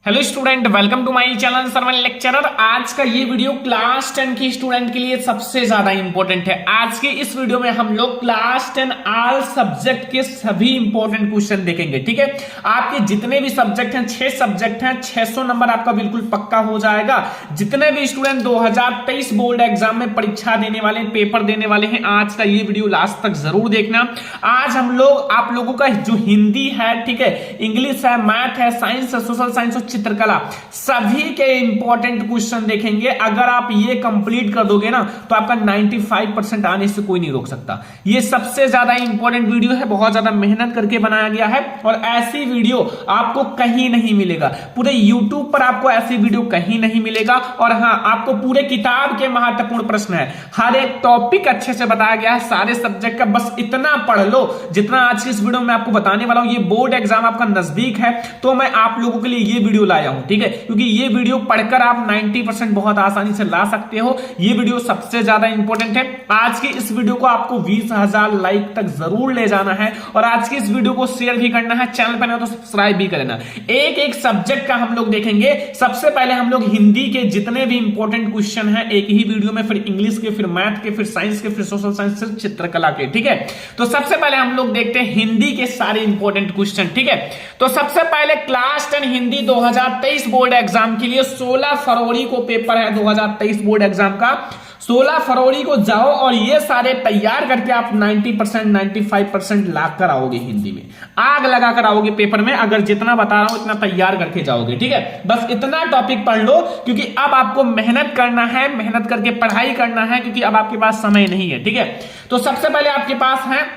Hello student, welcome to my channel Sarwan lecturer. आज का ये वीडियो क्लास 10 की स्टूडेंट के लिए सबसे ज्यादा इंपॉर्टेंट है। आज के इस वीडियो में हम लोग क्लास 10 ऑल सब्जेक्ट के सभी इंपॉर्टेंट क्वेश्चन देखेंगे। ठीक है, आपके जितने भी सब्जेक्ट हैं, 6 सब्जेक्ट हैं, 600 नंबर आपका बिल्कुल पक्का हो जाएगा। जितने भी स्टूडेंट 2023 बोर्ड एग्जाम में परीक्षा देने वाले, पेपर देने वाले हैं, आज का ये वीडियो लास्ट तक जरूर देखना। आज हम लोग आप लोगों का जो हिंदी है, ठीक है, इंग्लिश है, मैथ है, साइंस है, सोशल साइंस और चित्रकला, सभी के इंपॉर्टेंट क्वेश्चन देखेंगे। अगर आप ये कंप्लीट कर दोगे ना तो आपका 95% आने से कोई नहीं रोक सकता। ये सबसे ज्यादा इंपॉर्टेंट वीडियो है, बहुत ज्यादा मेहनत करके बनाया गया है और ऐसी वीडियो आपको कहीं नहीं मिलेगा। पूरे यूट्यूब पर आपको ऐसी वीडियो कहीं नहीं मिलेगा। और हाँ, आपको पूरे किताब के महत्वपूर्ण प्रश्न है, हर एक टॉपिक अच्छे से बताया गया है, सारे सब्जेक्ट का। बस इतना पढ़ लो जितना आज की इस वीडियो में आपको बताने वाला हूं। ये बोर्ड एग्जाम आपका नजदीक है तो मैं आप लोगों के लिए ये वीडियो लाया हूं, ठीक है, क्योंकि ये वीडियो पढ़कर आप 90% बहुत आसानी से ला सकते हो। ये वीडियो सबसे ज्यादा इंपॉर्टेंट है। आज की इस वीडियो को आपको 20,000 लाइक तक जरूर ले जाना है और आज की इस वीडियो को शेयर भी करना है, चैनल पर तो सब्सक्राइब भी करना। एक एक सब्जेक्ट का हम लोग देखेंगे। सबसे पहले हम लोग हिंदी के जितने भी इंपॉर्टेंट क्वेश्चन हैं एक ही वीडियो में, फिर इंग्लिश के, फिर मैथ के, फिर साइंस के, फिर सोशल साइंस, फिर चित्रकला के। ठीक है, तो सबसे पहले हम लोग देखते हैं हिंदी के सारे इंपॉर्टेंट क्वेश्चन। ठीक है, तो सबसे पहले क्लास 10 हिंदी 2023 बोर्ड एग्जाम के लिए 16 फरवरी को पेपर है 2023 बोर्ड एग्जाम का। 16 फरवरी को जाओ और ये सारे तैयार करके आप 90% 95% लाख कर आओगे। हिंदी में आग लगा कर आओगे पेपर में, अगर जितना बता रहा हूं इतना तैयार करके जाओगे। ठीक है, बस इतना टॉपिक पढ़ लो क्योंकि अब आपको मेहनत करना है, मेहनत करके पढ़ाई करना है, क्योंकि अब आपके पास समय नहीं है। ठीक है, तो सबसे पहले आपके पास है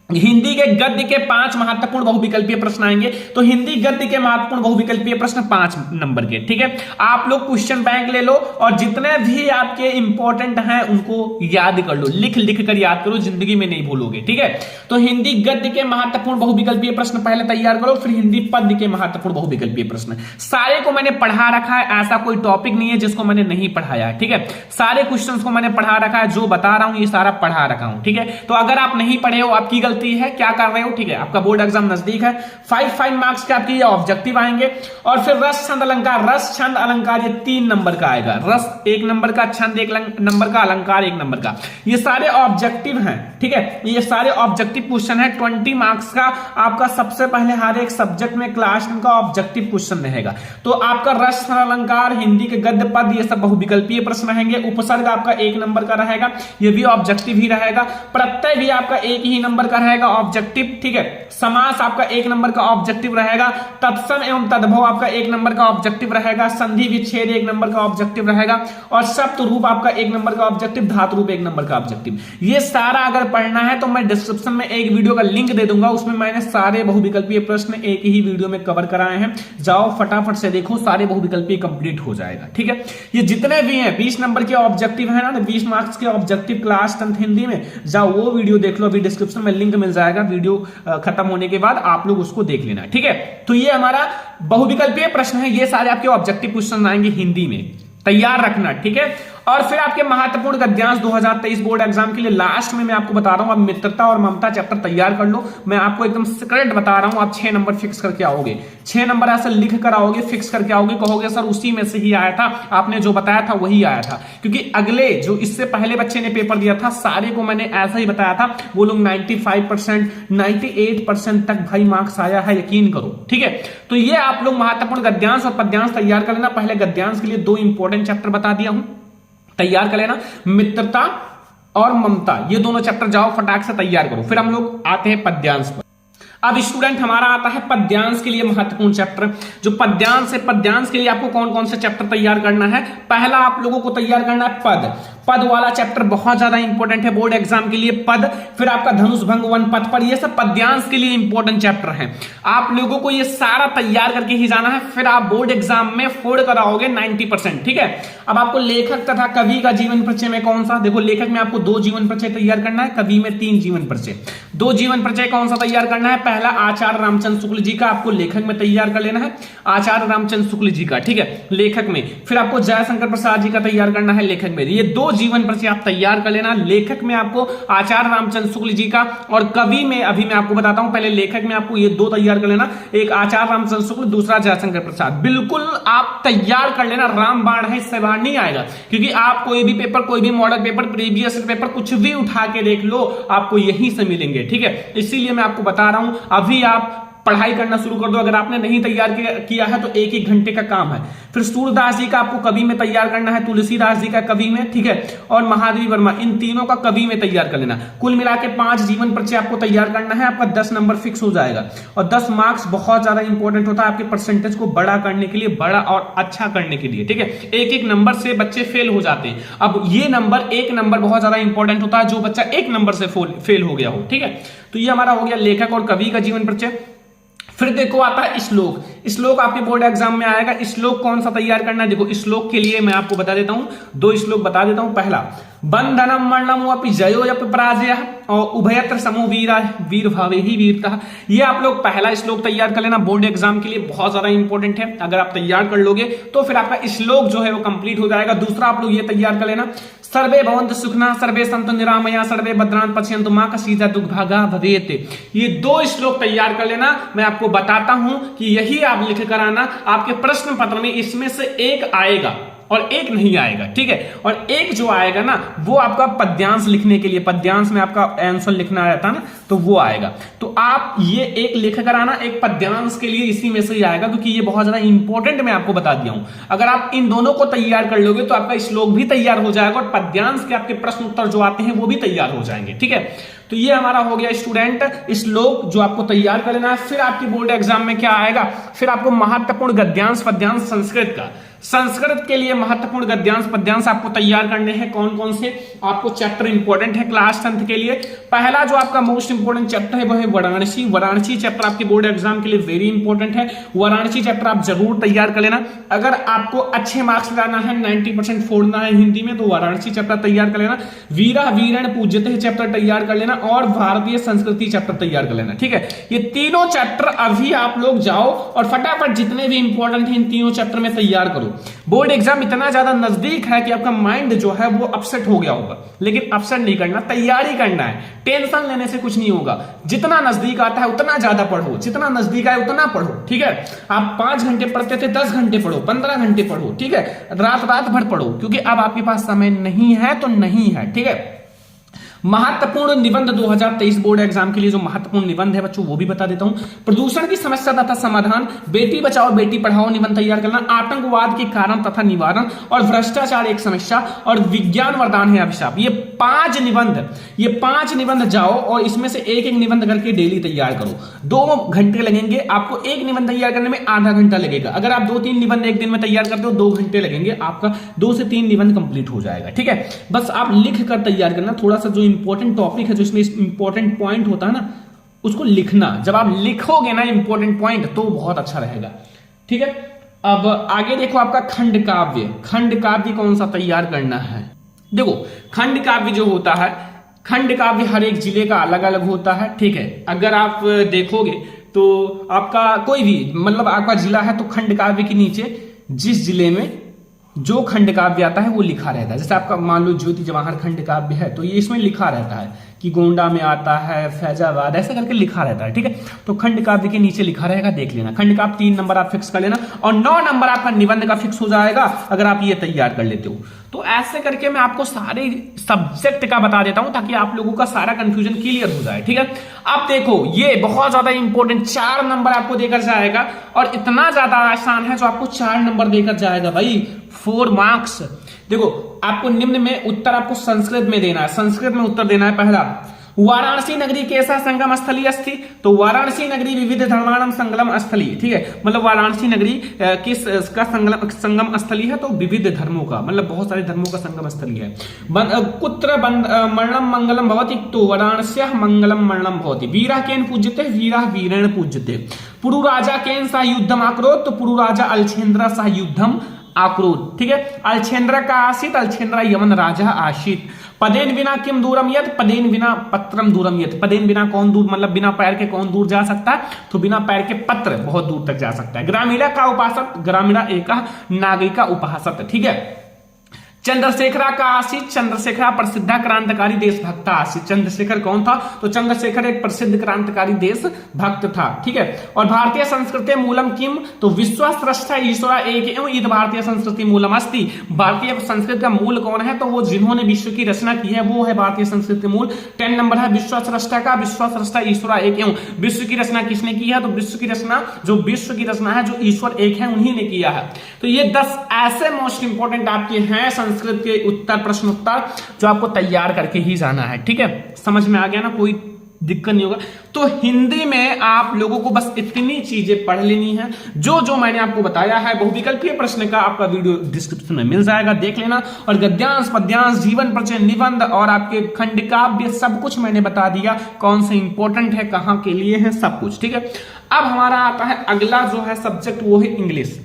हिंदी के गद्य के 5 महत्वपूर्ण बहुविकल्पीय प्रश्न आएंगे। तो हिंदी गद्य के महत्वपूर्ण बहुविकल्पीय प्रश्न 5 नंबर के। ठीक है, आप लोग क्वेश्चन बैंक ले लो और जितने भी आपके इंपॉर्टेंट हैं उनको याद कर लो, लिख लिख कर याद करो, जिंदगी में नहीं भूलोगे। ठीक है, तो हिंदी गद्य के महत्वपूर्ण बहुविकल्पीय प्रश्न पहले तैयार करो, फिर हिंदी पद्य के महत्वपूर्ण बहुविकल्पीय प्रश्न। सारे को मैंने पढ़ा रखा है, ऐसा कोई टॉपिक नहीं है जिसको मैंने नहीं पढ़ाया है। ठीक है, सारे क्वेश्चन को मैंने पढ़ा रखा है, जो बता रहा हूं ये सारा पढ़ा रखा हूं। ठीक है, तो अगर आप नहीं पढ़े हो आपकी गलती है, क्या कर रहे हो। ठीक है, आपका बोर्ड एग्जाम नजदीक है। 5 मार्क्स के आपके ये ऑब्जेक्टिव आएंगे और फिर रस छंद अलंकार, रस छंद अलंकार ये 3 नंबर का आएगा। रस 1 नंबर का, छंद 1 नंबर का, अलंकार 1 नंबर का। ये सारे ऑब्जेक्टिव हैं। ठीक है, ये सारे ऑब्जेक्टिव क्वेश्चन है। 20 मार्क्स का आपका सबसे पहले हर एक सब्जेक्ट में क्लास 10 का ऑब्जेक्टिव क्वेश्चन रहेगा। तो आपका रस छंद अलंकार, हिंदी के गद्य पद, ये सब बहुविकल्पीय प्रश्न रहेंगे। उपसर्ग आपका 1 नंबर का रहेगा, ये भी ऑब्जेक्टिव ही रहेगा। प्रत्यय भी आपका 1 ही नंबर का रहेगा, ऑब्जेक्टिव। ठीक है, समास आपका 1 नंबर का ऑब्जेक्टिव रहेगा। तत्सम एवं तद्भव आपका 1 नंबर का ऑब्जेक्टिव रहेगा। संधि विच्छेद 1 नंबर का ऑब्जेक्टिव रहेगा और शब्द रूप आपका 1 नंबर का ऑब्जेक्टिव, धातु रूप 1 नंबर का ऑब्जेक्टिव। ये सारा अगर पढ़ना है तो मैं डिस्क्रिप्शन में एक वीडियो का लिंक दे दूंगा, उसमें मैंने सारे बहुविकल्पीय प्रश्न एक ही वीडियो में कवर कराए हैं। जाओ फटाफट से देखो, सारे बहुविकल्पीय कंप्लीट हो जाएगा। ठीक है, ये जितने भी हैं 20 नंबर के ऑब्जेक्टिव है ना, 20 मार्क्स के ऑब्जेक्टिव क्लास 10 हिंदी में, जाओ वो वीडियो देख लो, अभी डिस्क्रिप्शन में लिंक मिल जाएगा। वीडियो खत्म होने के बाद आप लोग उसको देख लेना। ठीक है, तो ये हमारा बहुविकल्पीय प्रश्न है, ये सारे आपके ऑब्जेक्टिव क्वेश्चन आएंगे हिंदी में, तैयार रखना। ठीक है, और फिर आपके महत्वपूर्ण गद्यांश 2023 बोर्ड एग्जाम के लिए लास्ट में मैं आपको बता रहा हूं, अब मित्रता और ममता चैप्टर तैयार कर लो। मैं आपको एकदम सीक्रेट बता रहा हूं, आप 6 नंबर फिक्स करके आओगे, 6 नंबर ऐसे लिख कर आओगे, फिक्स करके आओगे, कहोगे सर उसी में से ही आया था, आपने जो बताया था वही आया था। क्योंकि अगले जो इससे पहले बच्चे ने पेपर दिया था, सारे को मैंने ऐसा ही बताया था, वो लोग 95% 98% तक भाई मार्क्स आया है, यकीन करो। ठीक है, तो ये आप लोग महत्वपूर्ण गद्यांश और पद्यांश तैयार कर लेना। पहले गद्यांश के लिए 2 इंपॉर्टेंट चैप्टर बता दिया हूं, तैयार कर लेना, मित्रता और ममता, ये दोनों चैप्टर जाओ फटाक से तैयार करो। फिर हम लोग आते हैं पद्यांश पर। अब स्टूडेंट हमारा आता है पद्यांश के लिए महत्वपूर्ण चैप्टर। जो पद्यांश है, पद्यांश के लिए आपको कौन कौन से चैप्टर तैयार करना है। पहला आप लोगों को तैयार करना है पद। पद वाला चैप्टर बहुत ज्यादा इंपॉर्टेंट है बोर्ड एग्जाम के लिए, पद। फिर आपका धनुष भंग, वन पद पर, ये सब पद्यांश के लिए इंपॉर्टेंट चैप्टर है। आप लोगों को ये सारा तैयार करके ही जाना है, फिर आप बोर्ड एग्जाम में फोड़ कराओगे 90%। ठीक है, अब आपको लेखक तथा कवि का जीवन परिचय में कौन सा, देखो लेखक में आपको 2 जीवन परिचय तैयार करना है, कवि में 3 जीवन परिचय। 2 जीवन परिचय कौन सा तैयार करना है। पहला आचार्य रामचंद्र शुक्ल जी का आपको लेखक में तैयार कर लेना है, आचार्य रामचंद्र शुक्ल जी का, ठीक है, लेखक में। फिर आपको जयशंकर प्रसाद जी का तैयार करना है लेखक में। ये 2 जीवन परिचय आप तैयार कर लेना। लेखक में आपको आचार्य रामचंद्र शुक्ल जी का, और कवि में अभी मैं आपको बताता हूं, पहले लेखक में आपको ये 2 तैयार कर लेना, एक आचार्य रामचंद्र शुक्ल, दूसरा जयशंकर प्रसाद। बिल्कुल आप तैयार कर लेना, रामबाण है, इससे बाहर नहीं आएगा, क्योंकि आप कोई भी पेपर, कोई भी मॉडल पेपर, प्रीवियस पेपर कुछ भी उठा के देख लो, आपको यहीं से मिलेंगे, ठीक है। इसीलिए मैं आपको बता रहा हूं, अभी आप पढ़ाई करना शुरू कर दो। अगर आपने नहीं तैयार किया है तो 1-1 घंटे का काम है। फिर सूरदास जी का आपको कवि में तैयार करना है, तुलसीदास जी का कवि में, ठीक है, और महादेवी वर्मा, इन तीनों का कवि में तैयार कर लेना। कुल मिला के 5 जीवन परिचय आपको तैयार करना है, आपका 10 नंबर फिक्स हो जाएगा। और 10 मार्क्स बहुत ज्यादा इंपॉर्टेंट होता है आपके परसेंटेज को बड़ा करने के लिए, बड़ा और अच्छा करने के लिए, ठीक है। 1-1 नंबर से बच्चे फेल हो जाते हैं। अब ये नंबर, 1 नंबर बहुत ज्यादा इंपॉर्टेंट होता है, जो बच्चा 1 नंबर से फेल हो गया हो, ठीक है। तो ये हमारा हो गया लेखक और कवि का जीवन परिचय। फिर देखो आता है श्लोक। श्लोक आपके बोर्ड एग्जाम में आएगा। श्लोक कौन सा तैयार करना है? देखो श्लोक के लिए मैं आपको बता देता हूं, 2 श्लोक बता देता हूं। पहला, बंधनम मरणम अपि जयो यप पराजयः और उभयत्र समो वीरा वीर भावे ही वीरता। ये आप लोग पहला श्लोक तैयार कर लेना, बोर्ड एग्जाम के लिए बहुत ज्यादा इंपॉर्टेंट है। अगर आप तैयार कर लोगे तो फिर आपका श्लोक जो है वो कंप्लीट हो जाएगा। दूसरा आप लोग ये तैयार कर लेना, सर्वे भवन्तु सुखिनः सर्वे सन्तु निरामया सर्वे भद्राणि पश्यन्तु मा कश्चित् दुर्भागा भवेत्। ये 2 श्लोक तैयार कर लेना। मैं आपको बताता हूं कि यही आप लिख कर आना, आपके प्रश्न पत्र में इसमें से एक आएगा और एक नहीं आएगा, ठीक है। और एक जो आएगा ना, वो आपका पद्यांश लिखने के लिए, पद्यांश में आपका आंसर लिखना रहता है ना, तो वो आएगा। तो आप ये एक लिख कर आना, एक पद्यांश के लिए इसी में से ही आएगा, क्योंकि ये बहुत ज्यादा इंपॉर्टेंट मैं आपको बता दिया हूं। अगर आप इन दोनों को तैयार कर लोगे तो आपका श्लोक भी तैयार हो जाएगा और पद्यांश के आपके प्रश्न उत्तर जो आते हैं वो भी तैयार हो जाएंगे, ठीक है। तो ये हमारा हो गया स्टूडेंट श्लोक जो आपको तैयार कर लेना है। फिर आपके बोर्ड एग्जाम में क्या आएगा? फिर आपको महत्वपूर्ण गद्यांश पद्यांश संस्कृत का, संस्कृत के लिए महत्वपूर्ण गद्यांश पद्यांश आपको तैयार करने हैं। कौन कौन से आपको चैप्टर इंपॉर्टेंट है क्लास 10th के लिए? पहला जो आपका मोस्ट इंपोर्टेंट चैप्टर है वो है वाराणसी। वाराणसी चैप्टर आपके बोर्ड एग्जाम के लिए वेरी इंपॉर्टेंट है। वाराणसी चैप्टर आप जरूर तैयार कर लेना। अगर आपको अच्छे मार्क्स लाना है, 90% फोड़ना है हिंदी में, तो वाराणसी चैप्टर तैयार कर लेना। वीरा वीरण पूज्यते चैप्टर तैयार कर लेना और भारतीय संस्कृति चैप्टर तैयार कर लेना, ठीक है। ये तीनों चैप्टर अभी आप लोग जाओ और फटाफट जितने भी इंपॉर्टेंट है इन तीनों चैप्टर में तैयार करो। बोर्ड एग्जाम इतना ज्यादा नजदीक है कि आपका माइंड जो है वो अपसेट हो गया होगा, लेकिन अपसेट नहीं करना, तैयारी करना है। टेंशन लेने से कुछ नहीं होगा। जितना नजदीक आता है उतना ज्यादा पढ़ो, जितना नजदीक आए उतना पढ़ो, ठीक है। आप 5 घंटे पढ़ते थे, 10 घंटे पढ़ो, 15 घंटे पढ़ो, ठीक है। रात भर पढ़ो, क्योंकि अब आपके पास समय नहीं है तो नहीं है, ठीक है। महत्वपूर्ण निबंध 2023 बोर्ड एग्जाम के लिए जो महत्वपूर्ण निबंध है बच्चों वो भी बता देता हूं। प्रदूषण की समस्या तथा समाधान, बेटी बचाओ बेटी पढ़ाओ निबंध तैयार करना, आतंकवाद के कारण तथा निवारण, और भ्रष्टाचार एक समस्या, और विज्ञान वरदान है अभिशाप। ये 5 निबंध जाओ और इसमें से एक निबंध करके डेली तैयार करो। 2 घंटे लगेंगे आपको एक निबंध तैयार करने में, आधा घंटा लगेगा। अगर आप 2-3 निबंध एक दिन में तैयार करते हो 2 घंटे लगेंगे, आपका 2 से 3 निबंध कंप्लीट हो जाएगा, ठीक है। बस आप लिख कर तैयार करना। थोड़ा सा जो इंपॉर्टेंट टॉपिक है, जो इसमें इंपॉर्टेंट पॉइंट होता है ना, उसको लिखना। जब आप लिखोगे ना इंपॉर्टेंट पॉइंट तो बहुत अच्छा रहेगा, ठीक है। अब आगे देखो आपका खंड काव्य। खंड काव्य कौन सा तैयार करना है? देखो खंड काव्य जो होता है, खंड काव्य हर एक जिले का अलग अलग होता है, ठीक है। अगर आप देखोगे तो आपका कोई भी मतलब आपका जिला है तो खंड काव्य के नीचे जिस जिले में जो खंड काव्य आता है वो लिखा रहता है। जैसे आपका मान लो ज्योति जवाहर खंड काव्य है तो ये इसमें लिखा रहता है कि गोंडा में आता है, फैजाबाद, ऐसा करके लिखा रहता है, ठीक है। तो खंड काव्य के नीचे लिखा रहेगा, देख लेना। खंड काव्य 3 नंबर आप फिक्स कर लेना और 9 नंबर आपका निबंध का फिक्स हो जाएगा अगर आप ये तैयार कर लेते हो। तो ऐसे करके मैं आपको सारे सब्जेक्ट का बता देता हूं ताकि आप लोगों का सारा कंफ्यूजन क्लियर हो जाए, ठीक है। अब देखो ये बहुत ज्यादा इंपॉर्टेंट 4 नंबर आपको देकर जाएगा और इतना ज्यादा आसान है जो आपको 4 नंबर देकर जाएगा भाई, 4 मार्क्स। देखो आपको निम्न में उत्तर आपको संस्कृत में देना है। संस्कृत में उत्तर देना है पहला, वाराणसी नगरी कैसा संगम स्थली अस्थि? तो वाराणसी नगरी विविध धर्माणम संगम स्थली, ठीक है। मतलब वाराणसी नगरी किस का संगम स्थली है? तो विविध धर्मों का, मतलब बहुत सारे धर्मों का संगम स्थली है। कुत्र मरणम मंगलम भवति? तो वाराणस्याः मंगलम मरणम भवति। वीरा केन पूज्यते? वीरा वीरेण पूज्यते। पुरु राजा केन सह युद्धम आक्रोत? तो पुरु राजा अलछेन्द्र सह युद्धम आक्रोत, ठीक है। अलछेन्द्र का आसित, अलछेन्द्र यमन राजा आशित। पदेन बिना किम दूरम यत, पदेन बिना पत्रम दूरम यत। पदेन बिना कौन दूर, मतलब बिना पैर के कौन दूर जा सकता है, तो बिना पैर के पत्र बहुत दूर तक जा सकता है। ग्रामीणा का उपासक, ग्रामीणा एक नागरिका उपासक, ठीक है। चंद्रशेखरा का आशिष, चंद्रशेखरा प्रसिद्ध क्रांतिकारी देशभक्त आशिष। चंद्रशेखर कौन था, तो चंद्रशेखर एक प्रसिद्ध क्रांतिकारी देशभक्त था, ठीक है। और भारतीय संस्कृति मूलम किम, तो विश्वस्रष्टा ईश्वरा एक एवं ईद भारतीय संस्कृति मूलम अस्ति। भारतीय संस्कृति का मूल कौन है, तो वो जिन्होंने विश्व की रचना की है वो है भारतीय संस्कृति मूल। 10 नंबर है विश्वस्रष्टा का, विश्वस्रष्टा ईश्वरा एक एवं। विश्व की रचना किसने की है, तो विश्व की रचना है जो ईश्वर एक है उन्हीं ने किया है। तो ये 10 ऐसे मोस्ट इंपोर्टेंट आपके हैं संस्कृत के उत्तर, प्रश्न उत्तर, जो आपको तैयार करके ही जाना है, ठीक है। समझ में आ गया ना, कोई दिक्कत नहीं होगा। तो हिंदी में आप लोगों को बस इतनी चीजें पढ़ लेनी है। जो जो मैंने आपको बताया है बहुविकल्पीय प्रश्न का आपका वीडियो डिस्क्रिप्शन में मिल जाएगा, देख लेना। और गद्यांश, पद्यांश, जीवन परिचय, निबंध और आपके खंड काव्य सब कुछ मैंने बता दिया, कौन से इंपॉर्टेंट है, कहां के लिए है, सब कुछ, ठीक है। अब हमारा आता है अगला जो है सब्जेक्ट, वो है इंग्लिश।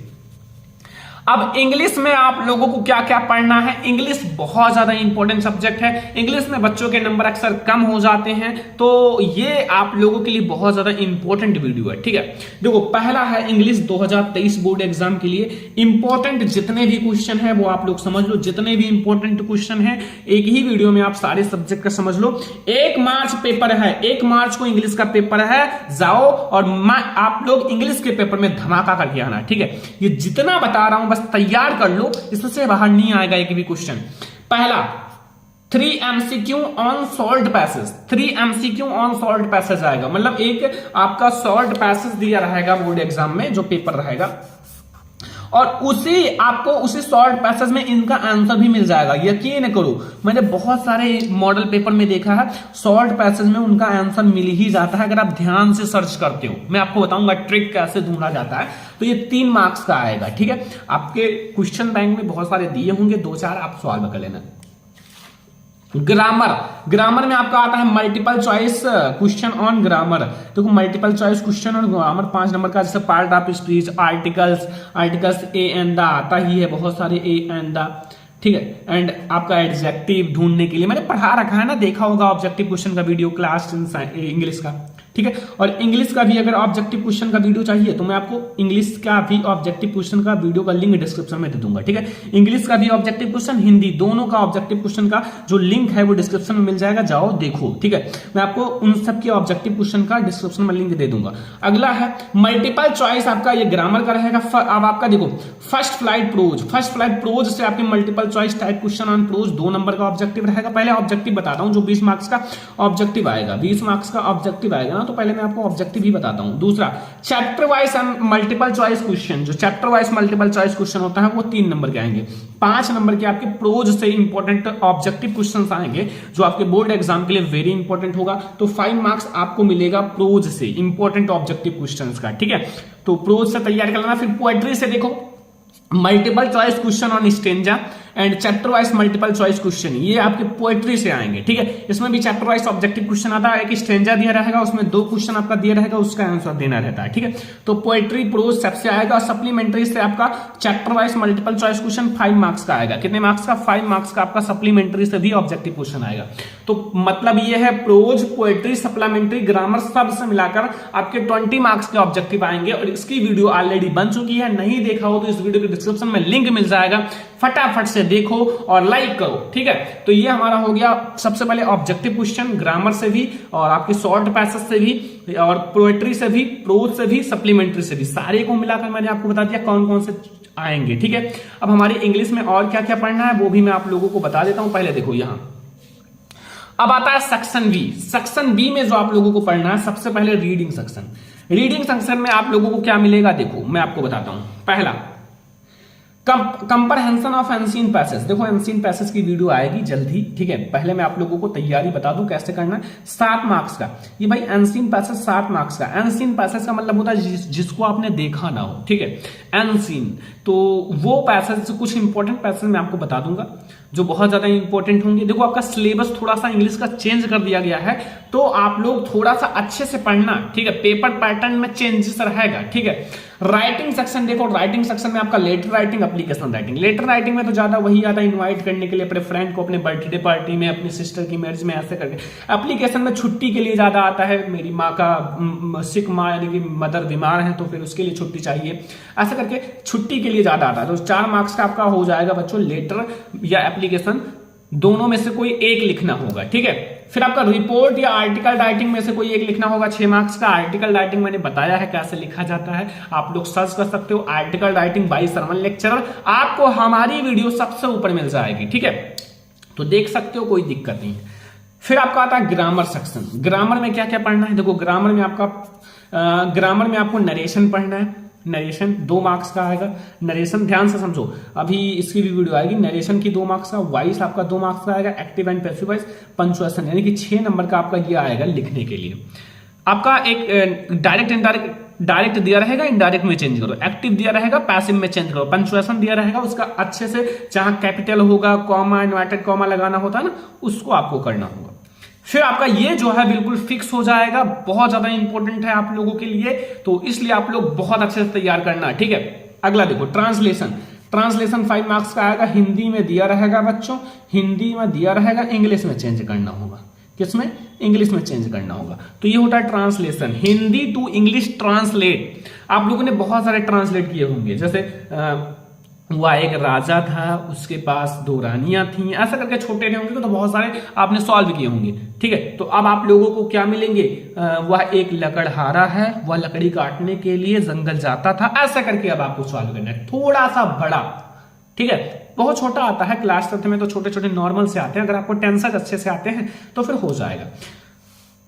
अब इंग्लिश में आप लोगों को क्या क्या पढ़ना है, इंग्लिश बहुत ज्यादा इंपॉर्टेंट सब्जेक्ट है। इंग्लिश में बच्चों के नंबर अक्सर कम हो जाते हैं, तो ये आप लोगों के लिए बहुत ज्यादा इंपॉर्टेंट वीडियो है, ठीक है। देखो, पहला है इंग्लिश 2023 बोर्ड एग्जाम के लिए इंपॉर्टेंट जितने भी क्वेश्चन है वो आप लोग समझ लो। जितने भी इंपॉर्टेंट क्वेश्चन है एक ही वीडियो में आप सारे सब्जेक्ट का समझ लो। 1 मार्च पेपर है, 1 मार्च को इंग्लिश का पेपर है, जाओ और आप लोग इंग्लिश के पेपर में धमाका करके आना, ठीक है। ये जितना बता रहा हूं तैयार कर लो, इससे बाहर नहीं आएगा एक भी क्वेश्चन। पहला 3 MCQ on salt passage, 3 MCQ on salt passage आएगा, मतलब एक आपका सॉल्ट पैसेज दिया रहेगा बोर्ड एग्जाम में जो पेपर रहेगा, और उसी सॉल्ट पैसेज में इनका आंसर भी मिल जाएगा। यकीन करो, मैंने बहुत सारे मॉडल पेपर में देखा है सॉल्ट पैसेज में उनका आंसर मिल ही जाता है अगर आप ध्यान से सर्च करते हो। मैं आपको बताऊंगा ट्रिक कैसे ढूंढा जाता है। तो ये 3 मार्क्स का आएगा, ठीक है। आपके क्वेश्चन बैंक में बहुत सारे दिए होंगे, 2-4 आप सॉल्व कर लेना। ग्रामर में आपका आता है multiple choice question on grammar. देखो, multiple choice question on grammar 5 number का, जैसे part of speech, articles A and the आता ही है, बहुत सारे ए एंड द, ठीक है। एंड आपका एडजेक्टिव ढूंढने के लिए मैंने पढ़ा रखा है ना, देखा होगा ऑब्जेक्टिव क्वेश्चन का वीडियो क्लास इंग्लिश का, ठीक है। और इंग्लिश का भी अगर ऑब्जेक्टिव क्वेश्चन का वीडियो चाहिए तो मैं आपको इंग्लिश का भी ऑब्जेक्टिव क्वेश्चन का वीडियो का लिंक डिस्क्रिप्शन में दे दूंगा, ठीक है। इंग्लिश का भी ऑब्जेक्टिव क्वेश्चन, हिंदी दोनों का ऑब्जेक्टिव क्वेश्चन का जो लिंक है वो डिस्क्रिप्शन में मिल जाएगा, जाओ देखो, ठीक है। मैं आपको उन सब के ऑब्जेक्टिव क्वेश्चन का डिस्क्रिप्शन में लिंक दे दूंगा। अगला है मल्टीपल चॉइस, आपका ये ग्रामर का रहेगा। अब आपका देखो फर्स्ट फ्लाइट प्रोज से आपके multiple choice type question on prose 2 number का ऑब्जेक्टिव रहेगा। पहले ऑब्जेक्टिव बताता हूं, जो 20 मार्क्स का ऑब्जेक्टिव आएगा, 20 मार्क्स का ऑब्जेक्टिव आएगा ना, तो पहले मैं आपको ऑब्जेक्टिव ही बताता हूं। दूसरा chapter wise multiple choice question, जो chapter wise multiple choice question होता है वो 3 नंबर के आएंगे। 5 नंबर के आपके प्रोज से इंपॉर्टेंट ऑब्जेक्टिव क्वेश्चंस आएंगे जो आपके बोर्ड एग्जाम के लिए वेरी इंपॉर्टेंट होगा। तो 5 मार्क्स आपको मिलेगा प्रोज से, इंपॉर्टेंट ऑब्जेक्टिव क्वेश्चंस का, ठीक है। तो प्रोज से तैयार कर लेना। फिर पोएट्री से देखो multiple choice question on stanza and chapter wise multiple choice question, ये आपके पोएट्री से आएंगे, ठीक है। इसमें भी चैप्टर वाइज ऑब्जेक्टिव क्वेश्चन आता है, एक स्टेंजा दिया रहेगा, उसमें 2 क्वेश्चन आपका दिया रहेगा, उसका आंसर देना रहता है, ठीक है। तो पोएट्री प्रोज सबसे आएगा, और सप्लीमेंट्री से आपका chapter wise multiple choice question 5 marks का आएगा। कितने मार्क्स का? 5 मार्क्स का आपका सप्लीमेंट्री से भी ऑब्जेक्टिव क्वेश्चन आएगा। तो मतलब ये है प्रोज, पोएट्री, सप्लीमेंट्री, ग्रामर सब से मिलाकर आपके 20 मार्क्स के ऑब्जेक्टिव आएंगे। और इसकी वीडियो ऑलरेडी बन चुकी है, नहीं देखा हो तो इस वीडियो के डिस्क्रिप्शन में लिंक मिल जाएगा, फटाफट से देखो और लाइक करो, ठीक है। तो ये हमारा हो गया सबसे पहले ऑब्जेक्टिव क्वेश्चन, ग्रामर से भी और आपके शॉर्ट पैसेज से भी और पोएट्री से भी, प्रोज से भी, सप्लीमेंट्री से भी, सारे को मिलाकर मैंने आपको बता दिया कौन कौन से आएंगे, ठीक है। अब हमारी इंग्लिश में और क्या क्या पढ़ना है वो भी मैं आप लोगों को बता देता हूं। पहले देखो यहां अब आता है सेक्शन बी। सेक्शन बी में जो आप लोगों को पढ़ना है, सबसे पहले रीडिंग सेक्शन। रीडिंग सेक्शन में आप लोगों को क्या मिलेगा, देखो मैं आपको बताता हूं। पहला कंप्रहेंशन ऑफ एंशिएंट पैसेज। देखो एंशिएंट पैसेज की वीडियो आएगी जल्दी, ठीक है। पहले मैं आप लोगों को तैयारी बता दूं कैसे करना है। 7 मार्क्स का ये भाई एंशिएंट पैसेज, 7 मार्क्स का। एंशिएंट पैसेज का मतलब होता है जिसको आपने देखा ना हो, ठीक है। एंशिएंट तो वो पैसेज, कुछ इंपॉर्टेंट पैसेज मैं आपको बता दूंगा जो बहुत ज्यादा इंपॉर्टेंट होंगे। देखो आपका सिलेबस थोड़ा सा इंग्लिश का चेंज कर दिया गया है, तो तो आप लोग थोड़ा सा अच्छे से पढ़ना, ठीक है। पेपर पैटर्न में चेंजेस रहेगा, ठीक है। राइटिंग सेक्शन देखो, राइटिंग सेक्शन में आपका letter writing, application writing. Letter writing में तो ज्यादा वही आता है इनवाइट करने के लिए अपने फ्रेंड को अपने बर्थडे पार्टी में, अपनी सिस्टर की मैरिज में, ऐसे करके। एप्लीकेशन में छुट्टी के लिए ज्यादा आता है, मेरी माँ का सिक माँ यानी कि मदर बीमार है तो फिर उसके लिए छुट्टी चाहिए, ऐसा करके छुट्टी के लिए ज्यादा आता है। तो 4 मार्क्स का आपका हो जाएगा बच्चों, लेटर या एप्लीकेशन दोनों में से कोई एक लिखना होगा, ठीक है। फिर आपका रिपोर्ट या आर्टिकल राइटिंग में से कोई एक लिखना होगा, 6 मार्क्स का। आर्टिकल राइटिंग मैंने बताया है कैसे लिखा जाता है, आप लोग सर्च कर सकते हो, आर्टिकल राइटिंग बाय सरमन लेक्चरर। आपको हमारी वीडियो सबसे ऊपर मिल जाएगी, ठीक है, तो देख सकते हो, कोई दिक्कत नहीं। फिर आपका आता है ग्रामर सेक्शन। ग्रामर में क्या क्या पढ़ना है, देखो ग्रामर में आपको नरेशन पढ़ना है। नरेशन 2 मार्क्स का आएगा। नरेशन ध्यान से समझो, अभी इसकी भी वीडियो आएगी। नरेशन की 2 मार्क्स का, वॉइस आपका 2 मार्क्स का आएगा, active and passive voice, punctuation यानी कि 6 नंबर का आपका ये आएगा लिखने के लिए। आपका एक डायरेक्ट दिया रहेगा, इनडायरेक्ट में चेंज करो, एक्टिव दिया रहेगा, पैसिव में चेंज करो, पंक्चुएशन दिया रहेगा, उसका अच्छे से जहां कैपिटल होगा, कॉमा, इन्वर्टेड कॉमा लगाना होता है ना, उसको आपको करना होगा। फिर आपका ये जो है बिल्कुल फिक्स हो जाएगा, बहुत ज्यादा इंपॉर्टेंट है आप लोगों के लिए, तो इसलिए आप लोग बहुत अच्छे से तैयार करना, ठीक है। अगला देखो ट्रांसलेशन। ट्रांसलेशन 5 मार्क्स का आएगा, हिंदी में दिया रहेगा बच्चों, हिंदी में दिया रहेगा, इंग्लिश में चेंज करना होगा। किसमें? इंग्लिश में चेंज करना होगा। तो ये होता है translation, Hindi to English translate. आप लोगों ने बहुत सारे ट्रांसलेट किए होंगे, जैसे वह एक राजा था, उसके पास 2 रानियां थी, ऐसा करके छोटे रहे होंगे तो बहुत सारे आपने सॉल्व किए होंगे, ठीक है। तो अब आप लोगों को क्या मिलेंगे, वह एक लकड़हारा है, वह लकड़ी काटने के लिए जंगल जाता था, ऐसा करके अब आपको सॉल्व करना है। थोड़ा सा बड़ा, ठीक है, बहुत छोटा आता है, क्लास 10 में तो छोटे छोटे नॉर्मल से आते हैं, अगर आपको टेंसेज अच्छे से आते हैं तो फिर हो जाएगा।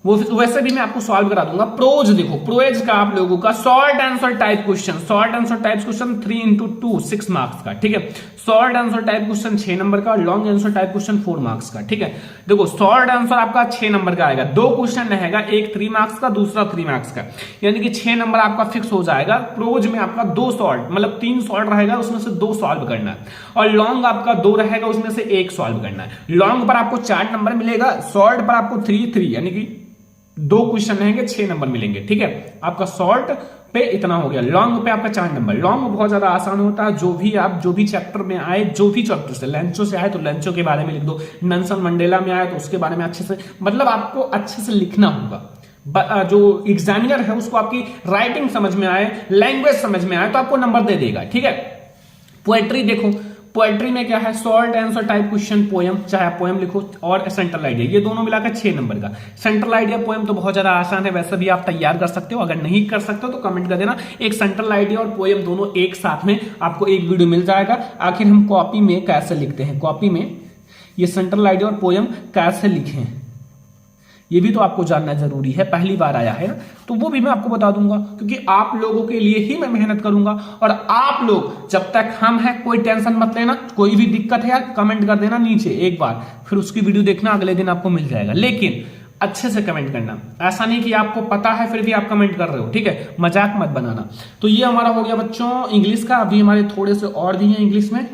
वो वैसे भी मैं आपको सॉल्व करा दूंगा। प्रोज देखो, प्रोज का आप लोगों का short answer type question, short answer type question 3x2 6 marks का, ठीक है। Short answer type question 6 number का, long answer type question 4 marks का, ठीक है। देखो शॉर्ट आंसर आपका 6 नंबर का आएगा, 2 क्वेश्चन रहेगा, एक 3 मार्क्स का, दूसरा 3 मार्क्स का, यानी कि 6 नंबर आपका फिक्स हो जाएगा। प्रोज में आपका 2 शॉर्ट, मतलब 3 शॉर्ट रहेगा, उसमें से 2 सॉल्व करना है, और लॉन्ग आपका 2 रहेगा, उसमें से 1 सॉल्व करना है। लॉन्ग पर आपको 4 नंबर मिलेगा, शॉर्ट पर आपको 3 यानी कि 2 क्वेश्चन रहेंगे, 6 नंबर मिलेंगे, ठीक है। आपका शॉर्ट पे इतना हो गया, लॉन्ग पे आपका 4 नंबर। लॉन्ग बहुत ज्यादा आसान होता है, जो भी चैप्टर में आए, जो भी चैप्टर से, लेंचो से आए तो लेंचो के बारे में लिख दो, नेल्सन मंडेला में आए तो उसके बारे में अच्छे से, मतलब आपको अच्छे से लिखना होगा। जो एग्जामिनर है उसको आपकी राइटिंग समझ में आए, लैंग्वेज समझ में आए तो आपको नंबर दे देगा, ठीक है। पोएट्री देखो, पोएट्री में क्या है, short answer type question, poem, चाहे आप पोएम लिखो, और सेंट्रल आइडिया, ये दोनों मिलाकर 6 नंबर का। सेंट्रल आइडिया पोएम तो बहुत ज्यादा आसान है, वैसे भी आप तैयार कर सकते हो, अगर नहीं कर सकते हो तो कमेंट कर देना। एक सेंट्रल आइडिया और पोएम दोनों एक साथ में आपको एक वीडियो मिल जाएगा। आखिर हम कॉपी में कैसे लिखते हैं, कॉपी में ये सेंट्रल आइडिया और पोएम कैसे लिखें, ये भी तो आपको जानना जरूरी है, पहली बार आया है ना, तो वो भी मैं आपको बता दूंगा, क्योंकि आप लोगों के लिए ही मैं मेहनत करूंगा। और आप लोग जब तक हम हैं, कोई टेंशन मत लेना, कोई भी दिक्कत है यार कमेंट कर देना नीचे एक बार, फिर उसकी वीडियो देखना, अगले दिन आपको मिल जाएगा। लेकिन अच्छे से कमेंट करना, ऐसा नहीं कि आपको पता है फिर भी आप कमेंट कर रहे हो, ठीक है, मजाक मत बनाना। तो ये हमारा हो गया बच्चों इंग्लिश का। अभी हमारे थोड़े से और भी हैं इंग्लिश में।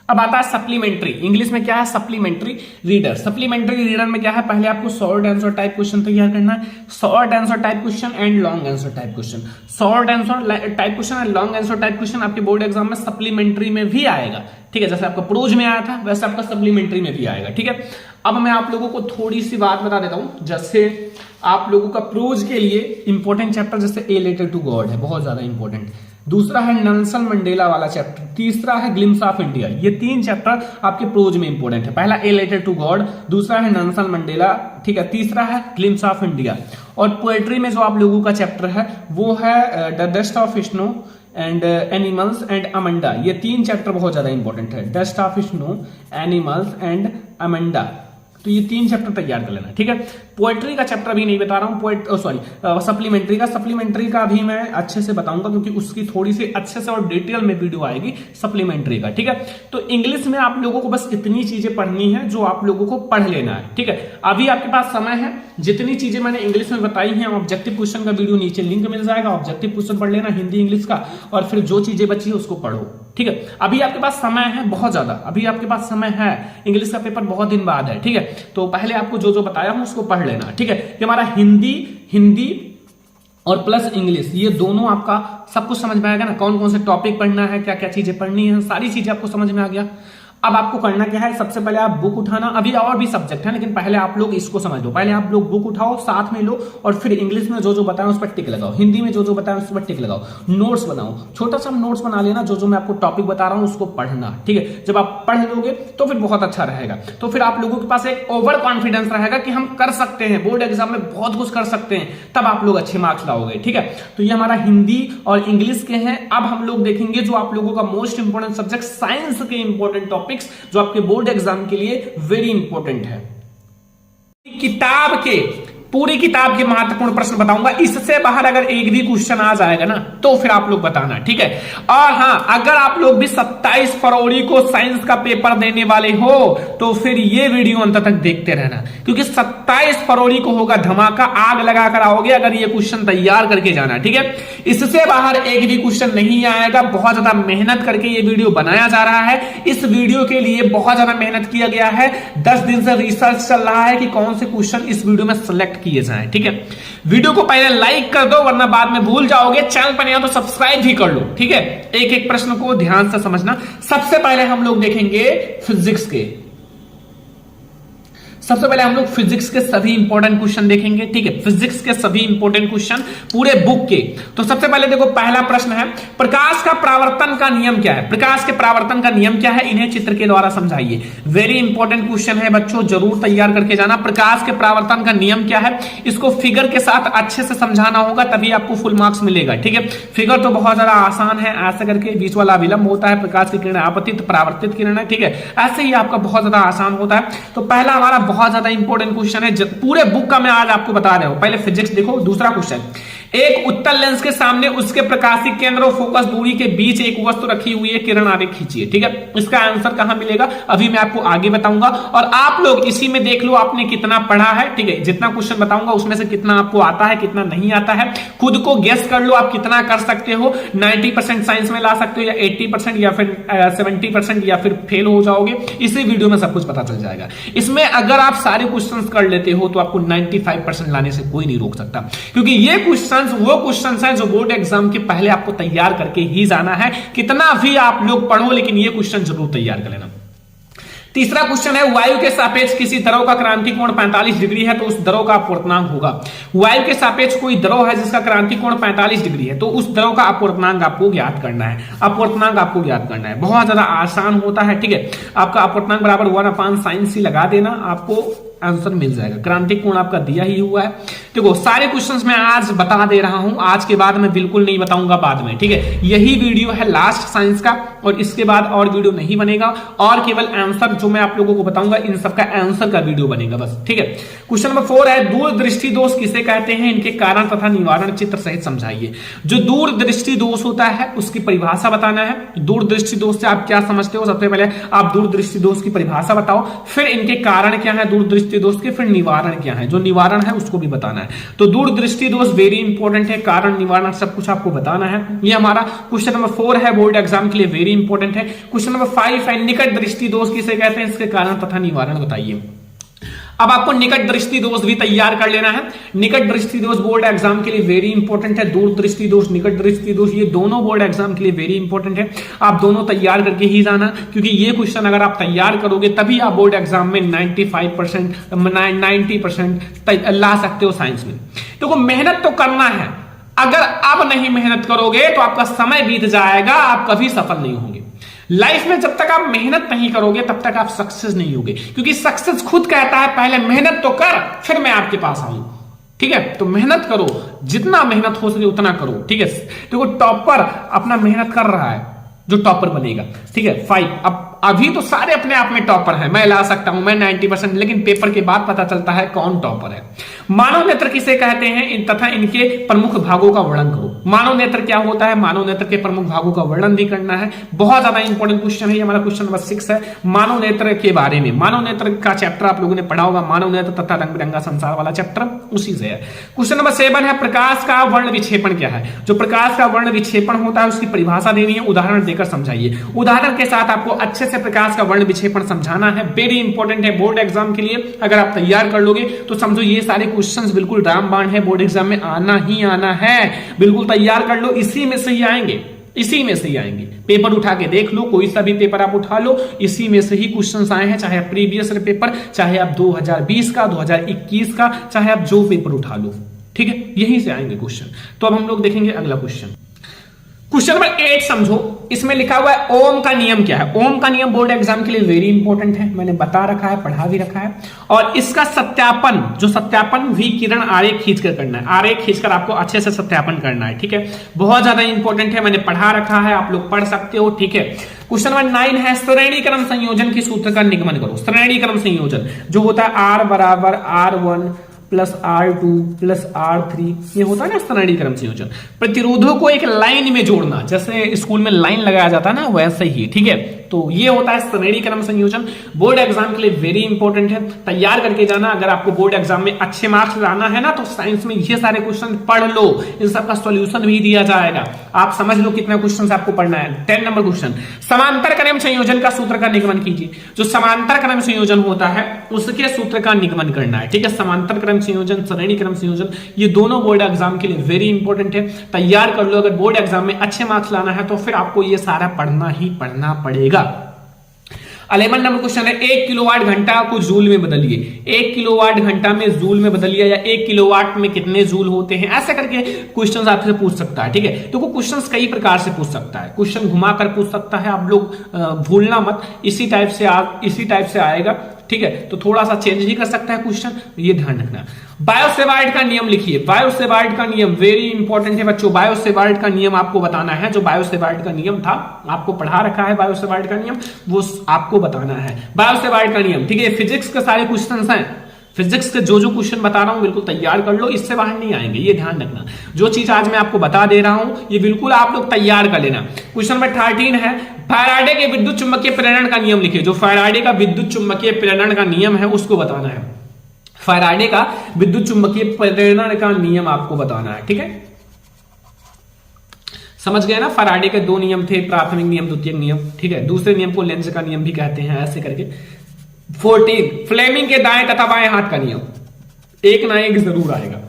अब आता है सप्लीमेंट्री। इंग्लिश में क्या है, सप्लीमेंट्री रीडर। सप्लीमेंट्री रीडर में क्या है, पहले आपको शॉर्ट आंसर टाइप क्वेश्चन तैयार करना है, short answer type question and long answer type question. Short answer type question and long answer type question आपके बोर्ड एग्जाम में सप्लीमेंट्री में भी आएगा, ठीक है। जैसे आपका प्रोज में आया था वैसे आपका सप्लीमेंट्री में भी आएगा, ठीक है। अब मैं आप लोगों को थोड़ी सी बात बता देता हूं, जैसे आप लोगों का प्रोज के लिए इंपॉर्टेंट चैप्टर जैसे ए लेटर टू गॉड है, बहुत ज्यादा इंपॉर्टेंट। दूसरा है नेल्सन मंडेला वाला चैप्टर, तीसरा है ग्लिम्स ऑफ इंडिया। ये 3 चैप्टर आपके प्रोज में इंपॉर्टेंट है। पहला ए लेटर टू गॉड, दूसरा है नेल्सन मंडेला, ठीक है, तीसरा है ग्लिम्स ऑफ इंडिया। और पोएट्री में जो आप लोगों का चैप्टर है वो है the dust of snow and animals and Amanda. ये 3 चैप्टर बहुत ज्यादा इंपॉर्टेंट है, dust of snow, animals and Amanda. तो ये 3 चैप्टर तैयार कर लेना, ठीक है। पोएट्री का चैप्टर भी नहीं बता रहा हूं, सप्लीमेंट्री का भी मैं अच्छे से बताऊंगा, क्योंकि उसकी थोड़ी सी अच्छे से और डिटेल में वीडियो आएगी सप्लीमेंट्री का, ठीक है। तो इंग्लिश में आप लोगों को बस इतनी चीजें पढ़नी है जो आप लोगों को पढ़ लेना है, ठीक है। अभी आपके पास समय है, जितनी चीजें मैंने इंग्लिश में बताई हैं, ऑब्जेक्टिव क्वेश्चन का वीडियो नीचे लिंक मिल जाएगा, ऑब्जेक्टिव क्वेश्चन पढ़ लेना हिंदी इंग्लिश का, और फिर जो चीजें बची है उसको पढ़ो। ठीक है। अभी आपके पास समय है बहुत ज्यादा, अभी आपके पास समय है, इंग्लिश का पेपर बहुत दिन बाद है, ठीक है। तो पहले आपको जो जो बताया हूं उसको पढ़ लेना, ठीक है। कि हमारा हिंदी और प्लस इंग्लिश, ये दोनों आपका सब कुछ समझ में आ गया ना, कौन कौन से टॉपिक पढ़ना है, क्या क्या चीजें पढ़नी है, सारी चीजें आपको समझ में आ गया। अब आपको करना क्या है, सबसे पहले आप बुक उठाना, अभी और भी सब्जेक्ट है लेकिन पहले आप लोग इसको समझ लो। पहले आप लोग बुक उठाओ, साथ में लो, और फिर इंग्लिश में जो जो बताया उस पर टिक लगाओ, हिंदी में जो जो बताया उस पर टिक लगाओ, नोट्स बनाओ, छोटा सा नोट्स बना लेना, जो जो मैं आपको टॉपिक बता रहा हूं उसको पढ़ना, ठीक है। जब आप पढ़ लोगे तो फिर बहुत अच्छा रहेगा, तो फिर आप लोगों के पास एक ओवर कॉन्फिडेंस रहेगा कि हम कर सकते हैं, बोर्ड एग्जाम में बहुत कुछ कर सकते हैं, तब आप लोग अच्छे मार्क्स लाओगे, ठीक है। तो ये हमारा हिंदी और इंग्लिश के हैं। अब हम लोग देखेंगे जो आप लोगों का मोस्ट इंपोर्टेंट सब्जेक्ट, साइंस के इंपोर्टेंट टॉपिक्स जो आपके बोर्ड एग्जाम के लिए वेरी इंपॉर्टेंट है। पूरी किताब के महत्वपूर्ण प्रश्न बताऊंगा, इससे बाहर अगर एक भी क्वेश्चन आ जाएगा ना तो फिर आप लोग बताना, ठीक है। और हां, अगर आप लोग भी 27 फरवरी को साइंस का पेपर देने वाले हो तो फिर ये वीडियो अंत तक देखते रहना, क्योंकि 27 फरवरी को होगा धमाका, आग लगाकर आओगे अगर ये क्वेश्चन तैयार करके जाना, ठीक है। इससे बाहर एक भी क्वेश्चन नहीं आएगा, बहुत ज्यादा मेहनत करके ये वीडियो बनाया जा रहा है। इस वीडियो के लिए बहुत ज्यादा मेहनत किया गया है, 10 दिन से रिसर्च चल रहा है कि कौन से क्वेश्चन इस वीडियो में सिलेक्ट किए जाएं, ठीक है। वीडियो को पहले लाइक कर दो वरना बाद में भूल जाओगे, चैनल पर नहीं हो तो सब्सक्राइब भी कर लो, ठीक है। एक एक प्रश्न को ध्यान से समझना। सबसे पहले हम लोग देखेंगे फिजिक्स के, सबसे पहले हम लोग फिजिक्स के सभी इंपॉर्टेंट क्वेश्चन देखेंगे, ठीक है। फिजिक्स के सभी इंपॉर्टेंट क्वेश्चन पूरे बुक के। तो सबसे पहले देखो, पहला प्रश्न है, प्रकाश का परावर्तन का नियम क्या है? प्रकाश के परावर्तन का नियम क्या है, इन्हें चित्र के द्वारा समझाइए। वेरी इंपॉर्टेंट क्वेश्चन है बच्चों, जरूर तैयार करके जाना। प्रकाश के परावर्तन का नियम क्या है, इसको फिगर के साथ अच्छे से समझाना होगा, तभी आपको फुल मार्क्स मिलेगा, ठीक है। फिगर तो बहुत ज्यादा आसान है, ऐसे करके बीच वाला विलंब होता है, प्रकाश की किरण आपतित परावर्तित किरण है, ठीक है। ऐसे ही आपका बहुत ज्यादा आसान होता है। तो पहला हमारा बहुत ज्यादा इंपॉर्टेंट क्वेश्चन है, पूरे बुक का मैं आज आपको बता रहा हूं। पहले फिजिक्स देखो। दूसरा क्वेश्चन, एक उत्तल लेंस के सामने उसके प्रकाशिक केंद्र और फोकस दूरी के बीच एक वस्तु रखी हुई है, किरण आरेख खींचिए, ठीक है। इसका आंसर कहां मिलेगा अभी मैं आपको आगे बताऊंगा, और आप लोग इसी में देख लो आपने कितना पढ़ा है, ठीक है। जितना क्वेश्चन बताऊंगा उसमें से कितना आपको आता है, कितना नहीं आता है, खुद को गेस कर लो आप कितना कर सकते हो। 90% साइंस में ला सकते हो, या 80%, या फिर 70%, या फिर फेल हो जाओगे। इसी वीडियो में सब कुछ पता चल जाएगा। इसमें अगर आप सारे क्वेश्चंस कर लेते हो तो आपको 95% लाने से कोई नहीं रोक सकता, क्योंकि ये क्वेश्चन वो क्वेश्चंस हैं जो बोर्ड एग्जाम के पहले आपको तैयार करके ही जाना है। कितना भी आप लोग पढ़ो लेकिन ये क्वेश्चन जरूर तैयार कर लेना। तीसरा क्वेश्चन है, वायु के सापेक्ष किसी द्रव का क्रांतिक कोण 45 डिग्री है तो उस द्रव का अपवर्तनांक होगा। वायु के सापेक्ष कोई द्रव है जिसका क्रांतिक कोण 45 डिग्री है तो उस द्रव का अपवर्तनांक आपको ज्ञात करना है। अपवर्तनांक आपको ज्ञात करना है, बहुत ज्यादा आसान होता है, ठीक है। आपका अपवर्तनांक बराबर 1/sin c लगा देना, आपको आंसर मिल जाएगा। क्रांतिक कोण आपका दिया ही हुआ है। देखो सारे क्वेश्चंस मैं आज बता दे रहा हूं, आज के बाद मैं बिल्कुल नहीं बताऊंगा बाद में, ठीक है। यही वीडियो है लास्ट साइंस का, और इसके बाद और वीडियो नहीं बनेगा, और केवल आंसर जो मैं आप लोगों को बताऊंगा इन सबका आंसर का वीडियो बनेगा बस, ठीक है। क्वेश्चन नंबर 4 है, दूरदृष्टि दोष किसे कहते हैं, इनके कारण तथा निवारण चित्र सहित समझाइए। जो दूरदृष्टि दोष होता है उसकी परिभाषा बताना है। दूरदृष्टि दोष से आप क्या समझते हो, सबसे पहले आप दूरदृष्टि दोष की परिभाषा बताओ, फिर इनके कारण क्या है दूरदृष्टि दोष के, फिर निवारण क्या है, जो निवारण है उसको भी बताना है। तो दूरदृष्टि दोष वेरी इंपॉर्टेंट है, कारण निवारण सब कुछ आपको बताना है। ये हमारा क्वेश्चन नंबर 4 है, बोर्ड एग्जाम के लिए वेरी इंपॉर्टेंट है। क्वेश्चन नंबर 5 है, निकट दृष्टि दोष किसे कहते हैं, इसके कारण तथा निवारण बताइए। अब आपको निकट दृष्टि दोष भी तैयार कर लेना है। निकट दृष्टि दोष बोर्ड एग्जाम के लिए वेरी इंपॉर्टेंट है। दूर दृष्टि दोष, निकट दृष्टि दोष, ये दोनों बोर्ड एग्जाम के लिए वेरी इंपॉर्टेंट है। आप दोनों तैयार करके ही जाना, क्योंकि ये क्वेश्चन अगर आप तैयार करोगे तभी आप बोर्ड एग्जाम में 95% 90% ला सकते हो साइंस में। देखो मेहनत तो करना है, अगर अब नहीं मेहनत करोगे तो आपका समय बीत जाएगा, आप कभी सफल नहीं होंगे लाइफ में। जब तक आप मेहनत नहीं करोगे तब तक आप सक्सेस नहीं होगे, क्योंकि सक्सेस खुद कहता है पहले मेहनत तो कर फिर मैं आपके पास आऊं, ठीक है। तो मेहनत करो, जितना मेहनत हो सके उतना करो, ठीक है। देखो टॉपर अपना मेहनत कर रहा है, जो टॉपर बनेगा, ठीक है। 5 अब अभी तो सारे अपने आप में टॉपर हैं, मैं ला सकता हूं, मैं 90%, लेकिन पेपर के बाद पता चलता है कौन टॉपर है। मानव नेत्र किसे कहते हैं तथा इनके प्रमुख भागों का वर्णन करो। मानव नेत्र क्या होता है, मानव नेत्र के प्रमुख भागों का वर्णन भी करना है। बहुत ज्यादा इंपॉर्टेंट क्वेश्चन है, हमारा क्वेश्चन नंबर 6 है मानव नेत्र के बारे में। मानव नेत्र का चैप्टर आप लोगों ने पढ़ा होगा, मानव नेत्र तथा रंग बिरंगा संसार वाला चैप्टर उसी से है। क्वेश्चन नंबर 7 है प्रकाश का वर्ण विक्षेपण क्या है। जो प्रकाश का वर्ण विक्षेपण होता है उसकी परिभाषा देनी है, उदाहरण देकर समझाइए। उदाहरण के साथ आपको अच्छे से प्रकाश का वर्ण विक्षेपण समझाना है, वेरी इंपॉर्टेंट है बोर्ड एग्जाम के लिए। अगर आप तैयार कर लोगे तो समझो ये सारे क्वेश्चंस बिल्कुल रामबाण है, बोर्ड एग्जाम में आना ही आना है। बिल्कुल तैयार कर लो, इसी में से ही आएंगे, इसी में से ही आएंगे। पेपर उठा के देख लो, कोई सा भी पेपर आप उठा लो, इसी में से ही क्वेश्चंस आए हैं, चाहे प्रीवियस पेपर, चाहे आप 2020 का, 2021 का, चाहे आप जो पेपर उठा लो, ठीक है, यहीं से आएंगे क्वेश्चन। तो अब हम लोग देखेंगे अगला क्वेश्चन। क्वेश्चन नंबर 8 समझो, इसमें लिखा हुआ है ओम का नियम क्या है। ओम का नियम बोर्ड एग्जाम के लिए वेरी इंपॉर्टेंट है, मैंने बता रखा है, पढ़ा भी रखा है। और इसका सत्यापन, जो सत्यापन विकिरण आरेख खींचकर करना है, आरेख खींचकर आपको अच्छे से सत्यापन करना है, ठीक है, बहुत ज्यादा इंपॉर्टेंट है, मैंने पढ़ा रखा है, आप लोग पढ़ सकते हो, ठीक है। क्वेश्चन नंबर 9 है श्रेणी क्रम संयोजन के सूत्र का निगमन करो। श्रेणी क्रम संयोजन जो होता है R बराबर R1 plus R2 plus R3, ये होता है ना श्रेणी क्रम संयोजन। प्रतिरोधों को एक लाइन में जोड़ना, जैसे स्कूल में लाइन लगाया जाता है ना, वैसे ही, ठीक है। तो ये होता है श्रेणी क्रम संयोजन, बोर्ड एग्जाम के लिए वेरी इंपॉर्टेंट है, तैयार करके जाना। अगर आपको बोर्ड एग्जाम में अच्छे मार्क्स लाना है ना, तो साइंस में ये सारे क्वेश्चन पढ़ लो, इन सबका सॉल्यूशन भी दिया जाएगा। आप समझ लो कितना क्वेश्चन आपको पढ़ना है। 10 नंबर क्वेश्चन, समांतर क्रम संयोजन का सूत्र का निगमन कीजिए। जो समांतर क्रम संयोजन होता है उसके सूत्र का निगमन करना है, ठीक है। समांतर क्रम संयोजन, श्रेणी क्रम संयोजन, ये दोनों बोर्ड एग्जाम के लिए वेरी इंपॉर्टेंट है, तैयार कर लो। अगर बोर्ड एग्जाम में अच्छे मार्क्स लाना है तो फिर आपको ये सारा पढ़ना ही पढ़ना पड़ेगा। 11 नंबर क्वेश्चन है 1 किलोवाट घंटा को जूल में बदलिए। 1 किलोवाट घंटा में जूल में बदलिए, या 1 किलोवाट में कितने जूल होते हैं, ऐसे करके क्वेश्चंस आपसे पूछ सकता है, ठीक है। तो वो क्वेश्चंस कई प्रकार से पूछ सकता है, क्वेश्चन घुमा कर पूछ सकता है, आप लोग भूलना मत, इसी टाइप से आएगा, ठीक है। तो थोड़ा सा चेंज ही कर सकता है क्वेश्चन, ये ध्यान रखना। बायोसेवार्ट का नियम लिखिए। बायोसेवार्ट का नियम वेरी इंपॉर्टेंट है बच्चों, बायोसेवार्ट का नियम आपको बताना है। जो बायोसेवार्ट का नियम था आपको पढ़ा रखा है, बायोसेवार्ट का नियम वो आपको बताना है। बायोसेवार्ट का नियम, ठीक है। फिजिक्स के सारे क्वेश्चन हैं, फिजिक्स के जो क्वेश्चन बता रहा हूं बिल्कुल तैयार कर लो, इससे बाहर नहीं आएंगे, ये ध्यान रखना। जो चीज आज मैं आपको बता दे रहा हूं ये बिल्कुल आप लोग तैयार कर लेना। क्वेश्चन नंबर 13 है फैराडे के विद्युत चुम्बकीय प्रेरण का नियम लिखिए। जो फैराडे का विद्युत चुम्बकीय प्रेरण का नियम है उसको बताना है। फैराडे का विद्युत चुम्बकीय प्रेरण का नियम आपको बताना है, ठीक है। समझ गए ना, फैराडे के 2 नियम थे, प्राथमिक नियम, द्वितीयक नियम, ठीक है। दूसरे नियम को लेंज का नियम भी कहते हैं, ऐसे करके। 14 फ्लेमिंग के दाएं तथा बाएं हाथ का नियम, एक ना एक जरूर आएगा।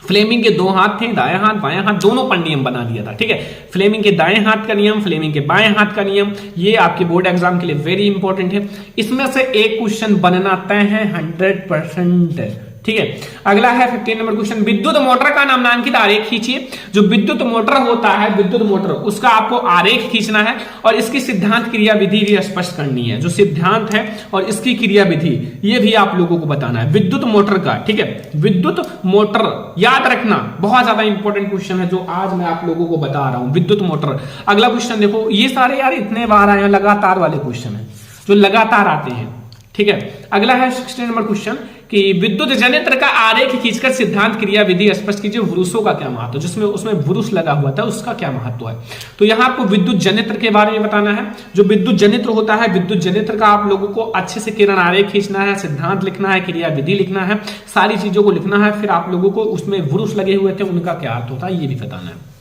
फ्लेमिंग के 2 हाथ थे, दाएं हाथ बाएं हाथ दोनों पर नियम बना दिया था, ठीक है। फ्लेमिंग के दाएं हाथ का नियम, फ्लेमिंग के बाएं हाथ का नियम, ये आपके बोर्ड एग्जाम के लिए वेरी इंपॉर्टेंट है। इसमें से एक क्वेश्चन बनना तय है 100%, ठीक है। अगला है 15 नंबर क्वेश्चन, विद्युत मोटर का नामांकित आरेख खींचिए। जो विद्युत मोटर होता है, विद्युत मोटर, उसका आपको आरेख खींचना है और इसकी सिद्धांत क्रिया विधि भी स्पष्ट करनी है। जो सिद्धांत है और इसकी क्रिया विधि ये भी आप लोगों को बताना है विद्युत मोटर का, ठीक है। विद्युत मोटर याद रखना, बहुत ज्यादा इंपॉर्टेंट क्वेश्चन है जो आज मैं आप लोगों को बता रहा हूं, विद्युत मोटर। अगला क्वेश्चन देखो, ये सारे यार इतने बार आए हैं, लगातार वाले क्वेश्चन है जो लगातार आते हैं, ठीक है। अगला है 16 नंबर क्वेश्चन कि विद्युत जनित्र का आरेख खींचकर सिद्धांत क्रिया विधि स्पष्ट कीजिए। वृषों का क्या महत्व, जिसमें उसमें वृष लगा हुआ था उसका क्या महत्व है। तो यहां आपको विद्युत जनित्र के बारे में बताना है। जो विद्युत जनित्र होता है, विद्युत जनित्र का आप लोगों को अच्छे से किरण आरेख खींचना है, सिद्धांत लिखना है, क्रिया विधि लिखना है, सारी चीजों को लिखना है। फिर आप लोगों को उसमें वृष लगे हुए थे उनका क्या अर्थ होता है ये भी बताना है।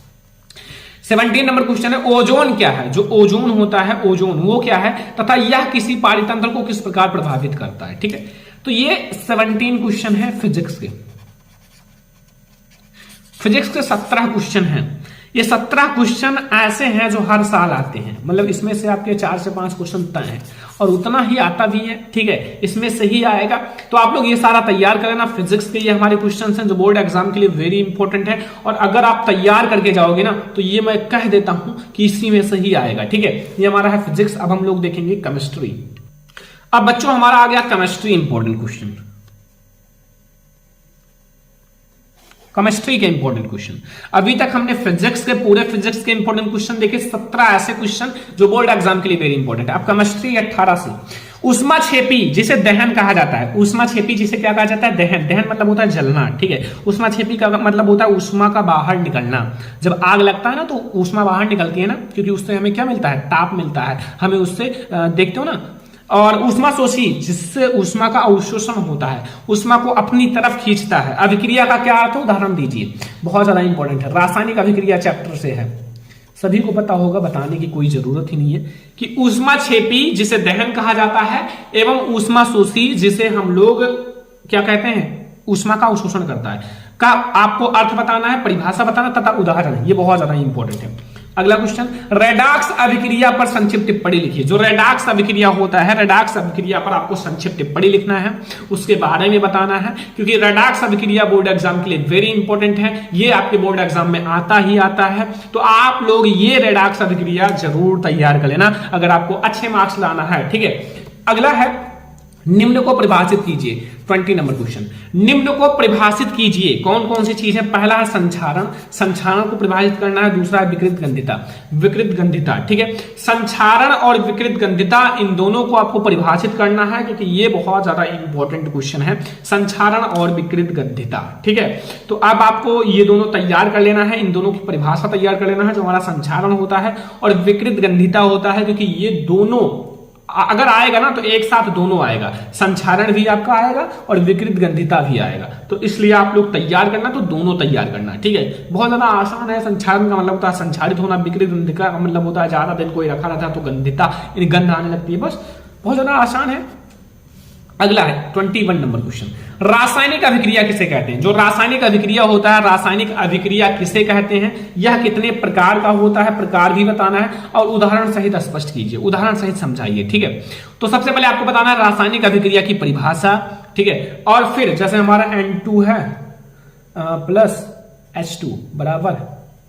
17 नंबर क्वेश्चन है ओजोन क्या है। जो ओजोन होता है, ओजोन वो क्या है तथा यह किसी पारितंत्र को किस प्रकार प्रभावित करता है, ठीक है। तो ये 17 क्वेश्चन है फिजिक्स के। फिजिक्स के 17 क्वेश्चन हैं। ये 17 क्वेश्चन ऐसे हैं जो हर साल आते हैं, मतलब इसमें से आपके 4 से 5 क्वेश्चन तय हैं और उतना ही आता भी है, ठीक है। इसमें से ही आएगा, तो आप लोग ये सारा तैयार कर लेना। फिजिक्स के ये हमारे क्वेश्चन हैं जो बोर्ड एग्जाम के लिए वेरी इंपॉर्टेंट है, और अगर आप तैयार करके जाओगे ना तो ये मैं कह देता हूं कि इसी में से ही आएगा, ठीक है। ये हमारा है फिजिक्स। अब हम लोग देखेंगे केमिस्ट्री। अब बच्चों हमारा आ गया केमिस्ट्री इंपॉर्टेंट क्वेश्चन। केमिस्ट्री के इंपॉर्टेंट क्वेश्चन। अभी तक हमने फिजिक्स के पूरे फिजिक्स के इंपॉर्टेंट क्वेश्चन देखे, 17 ऐसे क्वेश्चन जो बोर्ड एग्जाम के लिए वेरी इंपॉर्टेंट है। अब केमिस्ट्री 18 से उष्मा छेपी जिसे दहन कहा जाता है, उष्मा छेपी जिसे क्या कहा जाता है, दहन। दहन मतलब होता है जलना, ठीक है। उष्मा छेपी का मतलब होता है उष्मा का बाहर निकलना। जब आग लगता है ना तो उष्मा बाहर निकलती है ना, क्योंकि उससे हमें क्या मिलता है, ताप मिलता है, हमें उससे देखते हो ना। और उष्मा शोषी जिससे उष्मा का अवशोषण होता है, उष्मा को अपनी तरफ खींचता है। अभिक्रिया का क्या अर्थ है, उदाहरण दीजिए, बहुत ज्यादा इंपॉर्टेंट है, रासायनिक अभिक्रिया चैप्टर से है, सभी को पता होगा, बताने की कोई जरूरत ही नहीं है कि उष्मा छेपी जिसे दहन कहा जाता है एवं उष्मा शोषी जिसे हम लोग क्या कहते हैं, उष्मा का अवशोषण करता है, का आपको अर्थ बताना है, परिभाषा बताना तथा उदाहरण, ये बहुत ज्यादा इंपॉर्टेंट है। अगला क्वेश्चन, रेडॉक्स अभिक्रिया पर संक्षिप्त टिप्पणी लिखिए। जो रेडॉक्स अभिक्रिया होता है, रेडॉक्स अभिक्रिया पर आपको संक्षिप्त टिप्पणी लिखना है, उसके बारे में बताना है, क्योंकि रेडॉक्स अभिक्रिया बोर्ड एग्जाम के लिए वेरी इंपॉर्टेंट है, ये आपके बोर्ड एग्जाम में आता ही आता है। तो आप लोग ये रेडॉक्स अभिक्रिया जरूर तैयार कर लेना अगर आपको अच्छे मार्क्स लाना है, ठीक है। अगला है, निम्न को परिभाषित कीजिए, 20 नंबर क्वेश्चन। निम्न को परिभाषित कीजिए, कौन कौन सी चीज है, पहला है संक्षारण, संक्षारण को परिभाषित करना है, दूसरा है विकृत गंधिता, विकृत गंधिता, ठीक है। संक्षारण और विकृत गंधिता, इन दोनों को आपको परिभाषित करना है, क्योंकि ये बहुत ज्यादा इंपॉर्टेंट क्वेश्चन है, संक्षारण और विकृत गंधिता, ठीक है। तो अब आपको ये दोनों तैयार कर लेना है, इन दोनों की परिभाषा तैयार कर लेना है, जो हमारा संक्षारण होता है और विकृत गंधिता होता है, क्योंकि ये दोनों अगर आएगा ना तो एक साथ दोनों आएगा, संक्षारण भी आपका आएगा और विकृत गंधिता भी आएगा, तो इसलिए आप लोग तैयार करना, तो दोनों तैयार करना, ठीक है। बहुत ज्यादा आसान है। संक्षारण का मतलब होता है संक्षारित होना, विकृत गंधिता का मतलब होता है ज्यादा दिन कोई रखा रहता है तो गंधिता, गंध आने लगती है, बस बहुत ज्यादा आसान है। अगला है 21 नंबर क्वेश्चन, रासायनिक अभिक्रिया किसे कहते हैं। जो रासायनिक अभिक्रिया होता है, रासायनिक अभिक्रिया किसे कहते हैं, यह कितने प्रकार का होता है, प्रकार भी बताना है और उदाहरण सहित स्पष्ट कीजिए, उदाहरण सहित समझाइए, ठीक है। तो सबसे पहले आपको बताना है रासायनिक अभिक्रिया की परिभाषा, ठीक है। और फिर जैसे हमारा N2 है प्लस H2 बराबर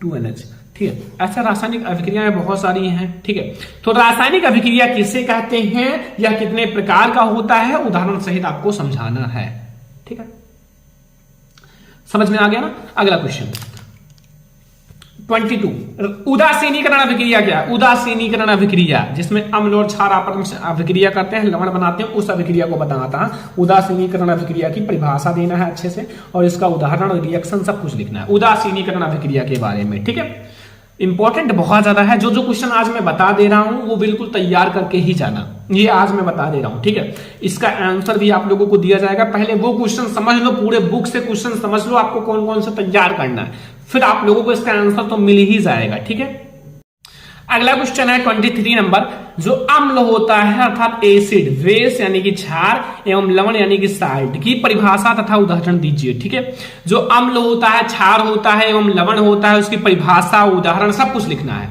2NH, ठीक है। ऐसा रासायनिक अभिक्रियाएं बहुत सारी हैं, ठीक है। तो रासायनिक अभिक्रिया किसे कहते हैं, यह कितने प्रकार का होता है, उदाहरण सहित आपको समझाना है, ठीक है। समझ में आ गया ना। अगला क्वेश्चन 22, उदासीनीकरण अभिक्रिया क्या है। उदासीनीकरण अभिक्रिया जिसमें अम्ल और क्षार आपस में अभिक्रिया करते हैं, लवण बनाते हैं, उस अभिक्रिया को बताना था। उदासीनीकरण अभिक्रिया की परिभाषा देना है अच्छे से और इसका उदाहरण, रिएक्शन सब कुछ लिखना है उदासीनीकरण अभिक्रिया के बारे में, ठीक है। इंपॉर्टेंट बहुत ज्यादा है। जो जो क्वेश्चन आज मैं बता दे रहा हूं वो बिल्कुल तैयार करके ही जाना, ये आज मैं बता दे रहा हूं, ठीक है। इसका आंसर भी आप लोगों को दिया जाएगा, पहले वो क्वेश्चन समझ लो, पूरे बुक से क्वेश्चन समझ लो आपको कौन कौन से तैयार करना है, फिर आप लोगों को इसका आंसर तो मिल ही जाएगा, ठीक है। अगला क्वेश्चन है 23 नंबर, जो अम्ल होता है अर्थात एसिड, बेस यानी कि क्षार एवं लवण यानी कि साल्ट की परिभाषा तथा उदाहरण दीजिए, ठीक है। जो अम्ल होता है, क्षार होता है एवं लवण होता है, उसकी परिभाषा, उदाहरण सब कुछ लिखना है।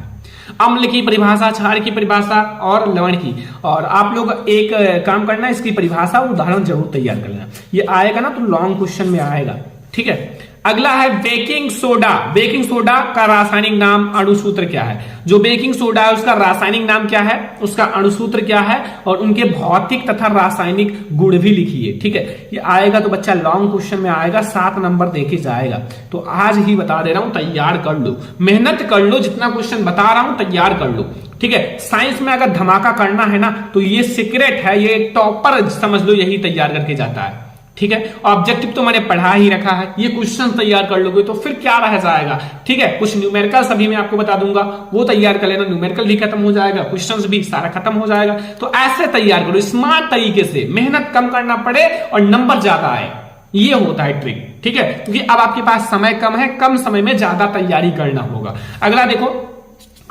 अम्ल की परिभाषा, क्षार की परिभाषा और लवण की, और आप लोग एक काम करना, इसकी परिभाषा उदाहरण जरूर तैयार करना, ये आएगा ना तो लॉन्ग क्वेश्चन में आएगा, ठीक है। अगला है बेकिंग सोडा। बेकिंग सोडा का रासायनिक नाम, अणुसूत्र क्या है। जो बेकिंग सोडा है उसका रासायनिक नाम क्या है, उसका अणुसूत्र क्या है और उनके भौतिक तथा रासायनिक गुण भी लिखिए, ठीक है। ये आएगा तो बच्चा लॉन्ग क्वेश्चन में आएगा, 7 नंबर देके जाएगा। तो आज ही बता दे रहा हूं, तैयार कर लो, मेहनत कर लो, जितना क्वेश्चन बता रहा हूं तैयार कर लो, ठीक है। साइंस में अगर धमाका करना है ना तो ये सीक्रेट है, ये टॉपर समझ लो यही तैयार करके जाता है, ठीक है। ऑब्जेक्टिव तो मैंने पढ़ा ही रखा है, ये क्वेश्चन तैयार कर लोगे तो फिर क्या रह जाएगा, ठीक है। कुछ न्यूमेरिकल सभी मैं आपको बता दूंगा, वो तैयार कर लेना, न्यूमेरिकल भी खत्म हो जाएगा, क्वेश्चंस भी सारा खत्म हो जाएगा। तो ऐसे तैयार करो स्मार्ट तरीके से, मेहनत कम करना पड़े और नंबर ज्यादा आए, ये होता है ट्रिक, ठीक है। क्योंकि अब आपके पास समय कम है, कम समय में ज्यादा तैयारी करना होगा। अगला देखो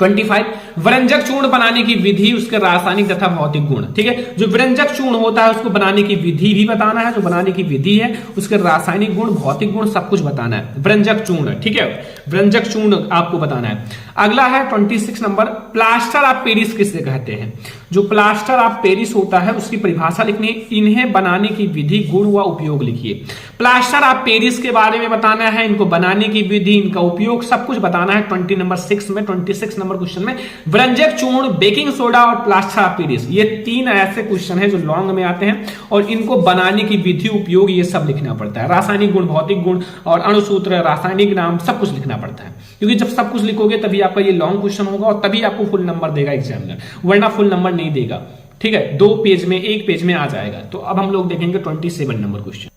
25, व्यंजक चूर्ण बनाने की विधि, उसके रासायनिक तथा भौतिक गुण, ठीक है। जो व्यंजक चूर्ण होता है उसको बनाने की विधि भी बताना है, जो बनाने की विधि है उसके रासायनिक गुण, भौतिक गुण सब कुछ बताना है। व्यंजक चूर्ण, ठीक है, व्यंजक चूर्ण आपको बताना है। अगला है 26 नंबर, प्लास्टर ऑफ पेरिस किसे कहते हैं। जो प्लास्टर ऑफ पेरिस होता है उसकी परिभाषा लिखनी है, इन्हें बनाने की विधि, गुण व उपयोग लिखिए। प्लास्टर ऑफ पेरिस के बारे में बताना है, इनको बनाने की विधि, इनका उपयोग सब कुछ बताना है 26 नंबर नंबर क्वेश्चन में व्यंजक चूर्ण, बेकिंग सोडा और प्लास्टर ऑफ पेरिस, ये 3 ऐसे क्वेश्चन है जो लॉन्ग में आते हैं और इनको बनाने की विधि, उपयोग, ये सब लिखना पड़ता है। रासायनिक गुण, भौतिक गुण और अणुसूत्र, रासायनिक नाम, सब कुछ लिखना पड़ता है, क्योंकि जब सब कुछ लिखोगे तभी आपका ये लॉन्ग क्वेश्चन होगा और तभी आपको फुल नंबर देगा एग्जामिनर, वरना फुल नंबर नहीं देगा। ठीक है, 2 पेज में, 1 पेज में आ जाएगा। तो अब हम लोग देखेंगे 27 नंबर क्वेश्चन।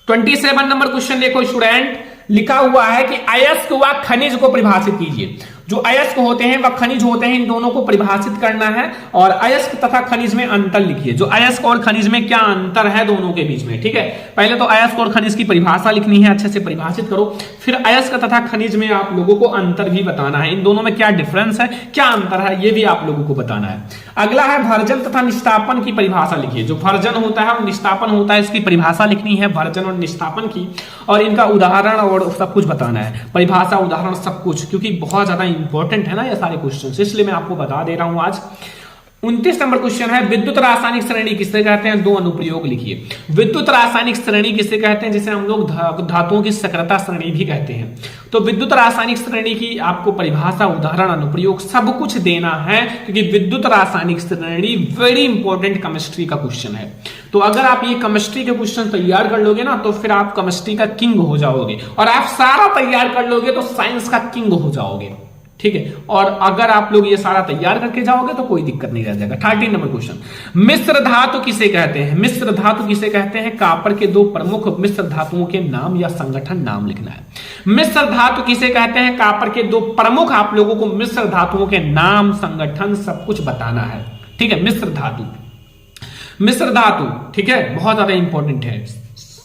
27 नंबर क्वेश्चन देखो स्टूडेंट, लिखा हुआ है कि अयस्क व खनिज को परिभाषित कीजिए। जो अयस्क होते हैं व खनिज होते हैं, इन दोनों को परिभाषित करना है और अयस्क तथा खनिज में अंतर लिखिए। जो अयस्क और खनिज में क्या अंतर है दोनों के बीच में। ठीक है, पहले तो अयस्क और खनिज की परिभाषा लिखनी है, अच्छे से परिभाषित करो, फिर अयस्क तथा खनिज में आप लोगों को अंतर भी बताना है, इन दोनों में क्या डिफरेंस है, क्या अंतर है, ये भी आप लोगों को बताना है। अगला है भर्जन तथा निस्तापन की परिभाषा लिखिए। जो भर्जन होता है और निस्तापन होता है, इसकी परिभाषा लिखनी है, भर्जन और निस्तापन की, और इनका उदाहरण और सब कुछ बताना है, परिभाषा, उदाहरण, सब कुछ, क्योंकि बहुत ज्यादा इंपॉर्टेंट है ना ये सारे क्वेश्चन, इसलिए मैं आपको बता दे रहा हूं आज। 29 नंबर क्वेश्चन है विद्युत रासायनिक श्रेणी किसे कहते हैं, 2 अनुप्रयोग लिखिए। विद्युत रासायनिक श्रेणी किसे कहते हैं, जिसे हम लोग धातुओं की सक्रियता श्रेणी भी कहते हैं। तो विद्युत रासायनिक श्रेणी की आपको परिभाषा, उदाहरण, अनुप्रयोग सब कुछ देना है, क्योंकि विद्युत रासायनिक श्रेणी वेरी इंपॉर्टेंट केमिस्ट्री का क्वेश्चन है। तो अगर आप ये केमिस्ट्री के क्वेश्चन तैयार कर लोगे ना, तो फिर आप केमिस्ट्री का किंग हो जाओगे, और आप सारा तैयार कर लोगे तो साइंस का किंग हो जाओगे। ठीक है, और अगर आप लोग ये सारा तैयार करके जाओगे तो कोई दिक्कत नहीं रह जाएगा। 30 नंबर क्वेश्चन, मिश्र धातु किसे कहते हैं। मिश्र धातु किसे कहते हैं, कॉपर के 2 प्रमुख मिश्र धातुओं के नाम या संगठन नाम लिखना है। मिश्र धातु किसे कहते हैं, कॉपर के 2 प्रमुख, आप लोगों को मिश्र धातुओं के नाम, संगठन, सब कुछ बताना है। ठीक है, मिश्र धातु, मिश्र धातु, ठीक है, बहुत ज्यादा इंपॉर्टेंट है,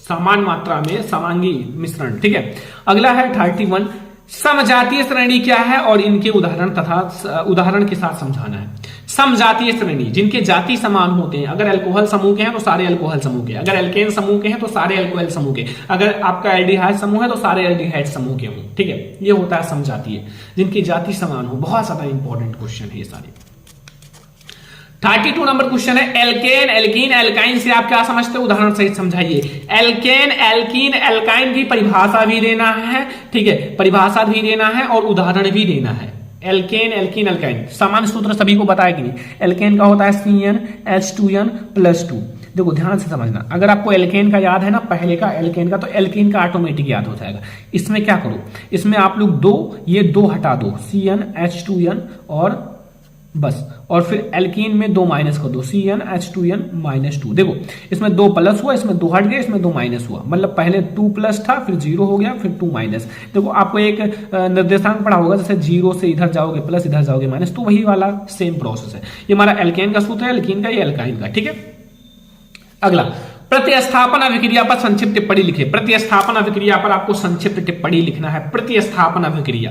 समान मात्रा में समांगी मिश्रण। ठीक है, अगला है 31, समजातीय श्रेणी क्या है और इनके उदाहरण तथा उदाहरण के साथ समझाना है। समजातीय श्रेणी, जिनके जाति समान होते हैं, अगर अल्कोहल समूह के हैं तो सारे अल्कोहल समूह के, अगर एल्केन समूह के हैं तो सारे अल्कोहल समूह के, अगर आपका एल्डिहाइड समूह है तो सारे एल्डिहाइड समूह के हों। ठीक है, ये होता है समजातीय, जिनकी जाति समान हो। बहुत ज्यादा इंपॉर्टेंट क्वेश्चन है ये सारे। 32 नंबर क्वेश्चन है एल्केन, एल्कीन, एल्काइन से आप क्या समझते हो, उदाहरण सहित समझाइए। एल्केन, एल्कीन, एल्काइन की परिभाषा भी देना है। ठीक है, परिभाषा भी देना है और उदाहरण भी देना है। एल्केन, एल्कीन, एल्काइन, सामान्य सूत्र सभी को बताया कि नहीं। एल्केन का होता है CnH2n+2। देखो ध्यान से समझना, अगर आपको एल्केन का याद है ना, पहले का एल्केन का, तो एल्केन का ऑटोमेटिक याद हो जाएगा। इसमें क्या करो, इसमें आप लोग 2, ये 2 हटा दो, CnH2n और बस, और फिर एल्कीन में 2 माइनस कर दो, CnH2n-2। देखो इसमें 2 प्लस हुआ, इसमें 2 हट गए, इसमें 2 माइनस हुआ, मतलब पहले 2 प्लस था, फिर 0 हो गया, फिर 2 माइनस। देखो आपको एक निर्देशांक पढ़ा होगा, जैसे 0 से इधर जाओगे प्लस, इधर जाओगे माइनस, तो वही वाला सेम प्रोसेस है। ये हमारा एल्केन का सूत्र है, एल्कीन का, ये एल्काइन का। ठीक है, अगला प्रतिस्थापन अभिक्रिया पर संक्षिप्त टिप्पणी लिखिए। प्रतिस्थापन अभिक्रिया पर आपको संक्षिप्त टिप्पणी लिखना है, प्रतिस्थापन अभिक्रिया।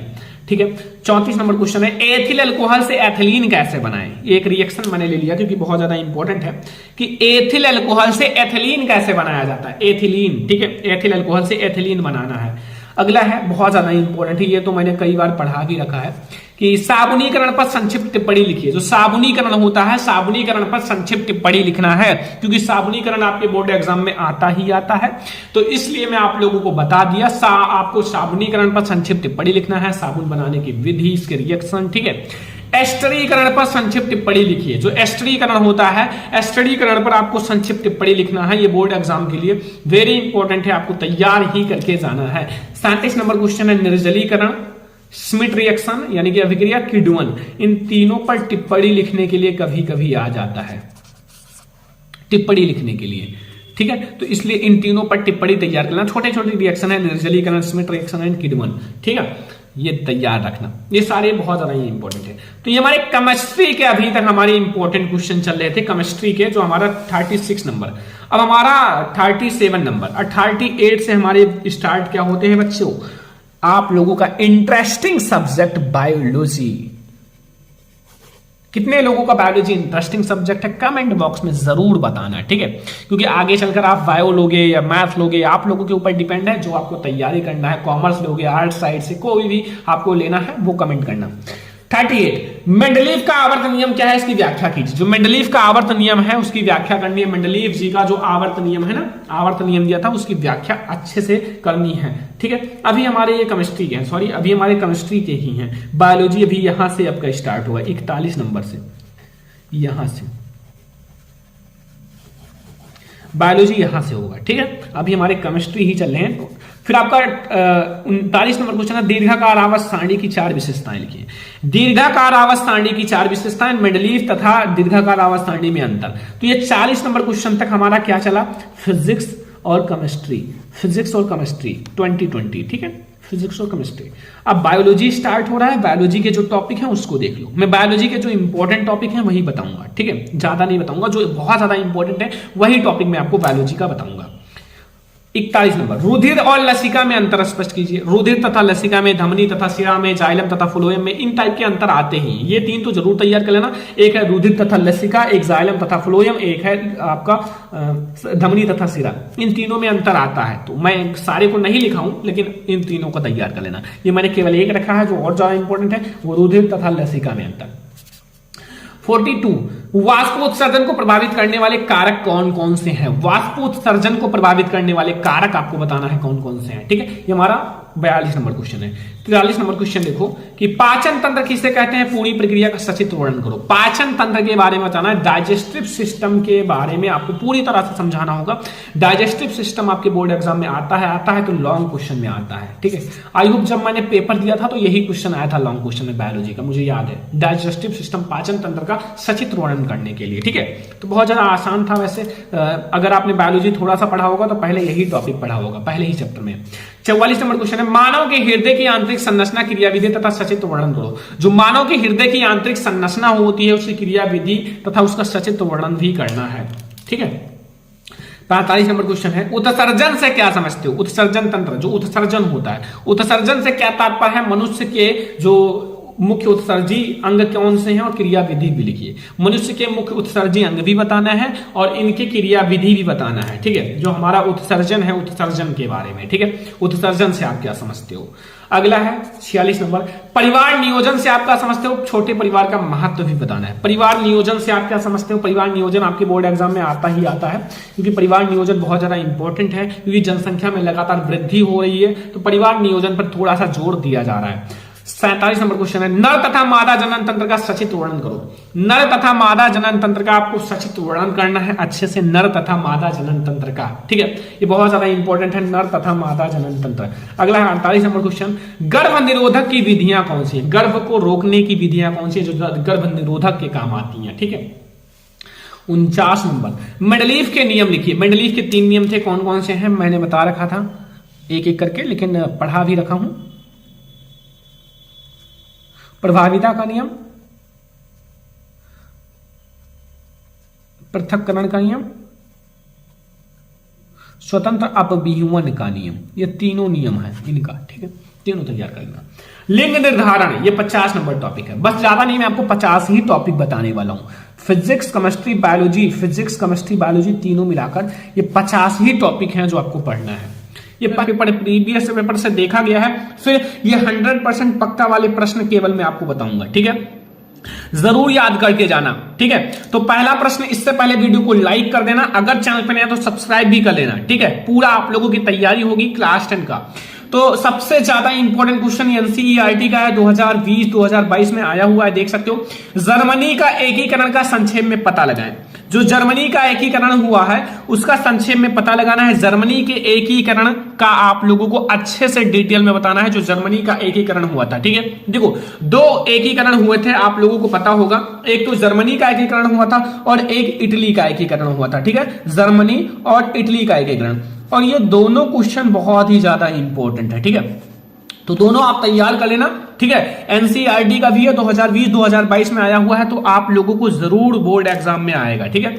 ठीक है, 34 नंबर क्वेश्चन है एथिल अल्कोहल से एथिलीन कैसे बनाएं। एक रिएक्शन मैंने ले लिया क्योंकि बहुत ज्यादा इंपॉर्टेंट है कि एथिल अल्कोहल से एथिलीन कैसे बनाया जाता है। एथिलीन, ठीक है, एथिल अल्कोहल से एथिलीन बनाना है। अगला है बहुत ज्यादा इंपॉर्टेंट है, ये तो मैंने कई बार पढ़ा भी रखा है कि साबुनीकरण पर संक्षिप्त टिप्पणी लिखिए। जो साबुनीकरण होता है, साबुनीकरण पर संक्षिप्त टिप्पणी लिखना है, क्योंकि साबुनीकरण आपके बोर्ड एग्जाम में आता ही आता है, तो इसलिए मैं आप लोगों को बता दिया। आपको साबुनीकरण पर संक्षिप्त टिप्पणी लिखना है, साबुन बनाने की विधि, इसके रिएक्शन। ठीक है, एस्टरीकरण पर संक्षिप्त टिप्पणी लिखिए। जो एस्टरीकरण होता है, एस्टरीकरण पर आपको संक्षिप्त टिप्पणी लिखना है, ये बोर्ड एग्जाम के लिए वेरी इंपॉर्टेंट है, आपको तैयार ही करके जाना है। 37 नंबर क्वेश्चन है निर्जलीकरण, स्मिट रिएक्शन यानी कि अभिक्रिया, किण्वन, इन तीनों पर टिप्पणी लिखने के लिए कभी कभी आ जाता है, टिप्पणी लिखने के लिए। ठीक है, तो इसलिए इन तीनों पर टिप्पणी तैयार करना। छोटे छोटे रिएक्शन है, निर्जलीकरण, स्मिट रिएक्शन एंड किण्वन। ठीक है, ये तैयार रखना, ये सारे बहुत ज्यादा इंपॉर्टेंट है। तो ये हमारे केमिस्ट्री के अभी तक हमारे इंपॉर्टेंट क्वेश्चन चल रहे थे केमिस्ट्री के, जो हमारा 36 नंबर। अब हमारा 37 नंबर और 38 से हमारे स्टार्ट क्या होते हैं बच्चों, आप लोगों का इंटरेस्टिंग सब्जेक्ट बायोलॉजी। कितने लोगों का बायोलॉजी इंटरेस्टिंग सब्जेक्ट है, कमेंट बॉक्स में जरूर बताना। ठीक है, क्योंकि आगे चलकर आप बायो लोगे या मैथ लोगे, आप लोगों के ऊपर डिपेंड है, जो आपको तैयारी करना है। कॉमर्स लोगे, आर्ट साइड से, कोई भी आपको लेना है वो कमेंट करना। 38 मेंडलीव का आवर्त नियम क्या है, इसकी व्याख्या कीजिए। जो मेंडलीव का आवर्त नियम है उसकी व्याख्या करनी है। मेंडलीव जी का जो आवर्त नियम है ना, आवर्त नियम दिया था, उसकी व्याख्या अच्छे से करनी है। ठीक है, अभी हमारे ये केमिस्ट्री के हैं, सॉरी अभी हमारे केमिस्ट्री के ही हैं। बायोलॉजी अभी यहां से आपका स्टार्ट हुआ 41 नंबर से, यहां से बायोलॉजी यहां से होगा। ठीक है, अभी हमारे केमिस्ट्री ही चल रहे हैं। फिर आपका 39 नंबर क्वेश्चन है, दीर्घाकार आवर्त सारणी की 4 विशेषताएं लिखिए। दीर्घाकार आवर्त सारणी की 4 विशेषताएं, मेंडलीव तथा दीर्घाकार आवर्त सारणी में अंतर। तो ये 40 नंबर क्वेश्चन तक हमारा क्या चला, फिजिक्स और केमिस्ट्री, फिजिक्स और केमिस्ट्री 2020। ठीक है, फिजिक्स और केमिस्ट्री। अब बायोलॉजी स्टार्ट हो रहा है, बायोलॉजी के जो टॉपिक हैं उसको देख लो। मैं बायोलॉजी के जो इंपॉर्टेंट टॉपिक हैं वही बताऊंगा। ठीक है, ज्यादा नहीं बताऊंगा, जो बहुत ज्यादा इंपॉर्टेंट है वही टॉपिक मैं आपको बायोलॉजी का बताऊंगा। 41 नंबर, रुधिर और लसिका में अंतर स्पष्ट कीजिए। रुधिर तथा लसिका में, धमनी तथा शिरा में, जाइलम तथा फ्लोएम में, इन टाइप के अंतर आते ही। ये 3 तो जरूर तैयार कर लेना। एक है रुधिर तथा लसिका, एक जाइलम तथा फ्लोएम, एक है आपका धमनी तथा शिरा। इन तीनों में अंतर आता है, तो मैं सारे को नहीं लिखा हूं, लेकिन इन तीनों को तैयार कर लेना। ये मैंने केवल एक रखा है, जो और ज्यादा इंपॉर्टेंट है वो रुधिर तथा लसिका में अंतर। 42, वाष्पोत्सर्जन को प्रभावित करने वाले कारक कौन कौन से हैं। वाष्पोत्सर्जन को प्रभावित करने वाले कारक आपको बताना है कौन कौन से हैं। ठीक है, ये हमारा 42 नंबर क्वेश्चन है। 43 नंबर क्वेश्चन देखो कि पाचन तंत्र किसे कहते हैं, पूरी प्रक्रिया का सचित्र वर्णन करो। पाचन तंत्र के बारे में बताना है, डाइजेस्टिव सिस्टम के बारे में आपको पूरी तरह से समझाना होगा। डाइजेस्टिव सिस्टम आपके बोर्ड एग्जाम में आता है तो लॉन्ग क्वेश्चन में आता है। ठीक है, आई होप जब मैंने पेपर दिया था तो यही क्वेश्चन आया था लॉन्ग क्वेश्चन में बायोलॉजी का, मुझे याद है। डाइजेस्टिव सिस्टम, पाचन तंत्र का सचित्र वर्णन करने के लिए। ठीक है, तो बहुत ज्यादा आसान था वैसे। अगर आपने बायोलॉजी थोड़ा सा पढ़ा होगा तो पहले यही टॉपिक पढ़ा होगा, पहले ही चैप्टर में। 44 नंबर क्वेश्चन है, मानव के हृदय की आंतरिक संरचना, क्रियाविधि तथा सचित्र वर्णन करो। जो मानव के हृदय की आंतरिक संरचना होती है उसकी क्रियाविधि तथा उसका सचित्र वर्णन भी करना है। ठीक है, 45 नंबर क्वेश्चन है, उत्सर्जन से क्या समझते हो। उत्सर्जन तंत्र, जो उत्सर्जन होता है, उत्सर्जन से क्या तात्पर्य है, मनुष्य के जो मुख्य उत्सर्जी अंग कौन से हैं और क्रियाविधि भी लिखिए। मनुष्य के मुख्य उत्सर्जी अंग भी बताना है और इनकी क्रियाविधि भी बताना है। ठीक है, जो हमारा उत्सर्जन है, उत्सर्जन के बारे में। ठीक है, उत्सर्जन से आप क्या समझते हो। अगला है 46 नंबर, परिवार नियोजन से आप क्या समझते हो। छोटे परिवार का महत्व भी बताना है। परिवार नियोजन से आप क्या समझते हो। परिवार नियोजन आपके बोर्ड एग्जाम में आता ही आता है, क्योंकि परिवार नियोजन बहुत ज्यादा इंपॉर्टेंट है, क्योंकि जनसंख्या में लगातार वृद्धि हो रही है, तो परिवार नियोजन पर थोड़ा सा जोर दिया जा रहा है। 47 नंबर क्वेश्चन है, नर तथा मादा जनन तंत्र का सचित्र वर्णन करो। नर तथा मादा जनन तंत्र का आपको सचित्र वर्णन करना है अच्छे से, नर तथा मादा जनन तंत्र का। ठीक है, ये बहुत ज्यादा इंपॉर्टेंट है, नर तथा मादा जनन तंत्र। अगला है 48 नंबर क्वेश्चन, गर्भ निरोधक की विधियां कौन सी है। गर्भ को रोकने की विधियां कौन सी है जो गर्भ निरोधक के काम आती हैं। ठीक है, 49 नंबर, मेंडलीव के नियम लिखिए। मेंडलीव के 3 नियम थे, कौन कौन से हैं मैंने बता रखा था एक एक करके, लेकिन पढ़ा भी रखा हूं। प्रभाविता का नियम, पृथक्करण का नियम, स्वतंत्र अपव्यूहन का नियम, ये तीनों नियम है इनका। ठीक है, तीनों तैयार करना। लिंग निर्धारण, ये 50 नंबर टॉपिक है। बस ज्यादा नहीं, मैं आपको 50 ही टॉपिक बताने वाला हूं। Physics chemistry biology, physics chemistry biology तीनों मिलाकर ये 50 ही टॉपिक हैं जो आपको पढ़ना है। ये पेपर प्रीवियस पेपर से देखा गया है, फिर ये 100% पक्का वाले प्रश्न केवल मैं आपको बताऊंगा। ठीक है, जरूर याद करके जाना। ठीक है, तो पहला प्रश्न, इससे पहले वीडियो को लाइक कर देना, अगर चैनल पर नया तो सब्सक्राइब भी कर लेना। ठीक है, पूरा आप लोगों की तैयारी होगी क्लास 10 का। तो सबसे ज्यादा इंपॉर्टेंट क्वेश्चन एनसीईआरटी का है, 2020-2022 में आया हुआ है, देख सकते हो। जर्मनी का एकीकरण का संक्षेप में पता लगाएं। जो जर्मनी का एकीकरण हुआ है उसका संक्षेप में पता लगाना है। जर्मनी के एकीकरण का आप लोगों को अच्छे से डिटेल में बताना है, जो जर्मनी का एकीकरण हुआ था। ठीक है, देखो 2 एकीकरण हुए थे, आप लोगों को पता होगा। एक तो जर्मनी का एकीकरण हुआ था और एक इटली का एकीकरण हुआ था। ठीक है, जर्मनी और इटली का एकीकरण, और ये दोनों क्वेश्चन बहुत ही ज्यादा इंपॉर्टेंट है। ठीक है, तो दोनों आप तैयार कर लेना। ठीक है, एनसीईआरटी का भी है, 2020-2022 में आया हुआ है, तो आप लोगों को जरूर बोर्ड एग्जाम में आएगा। ठीक है,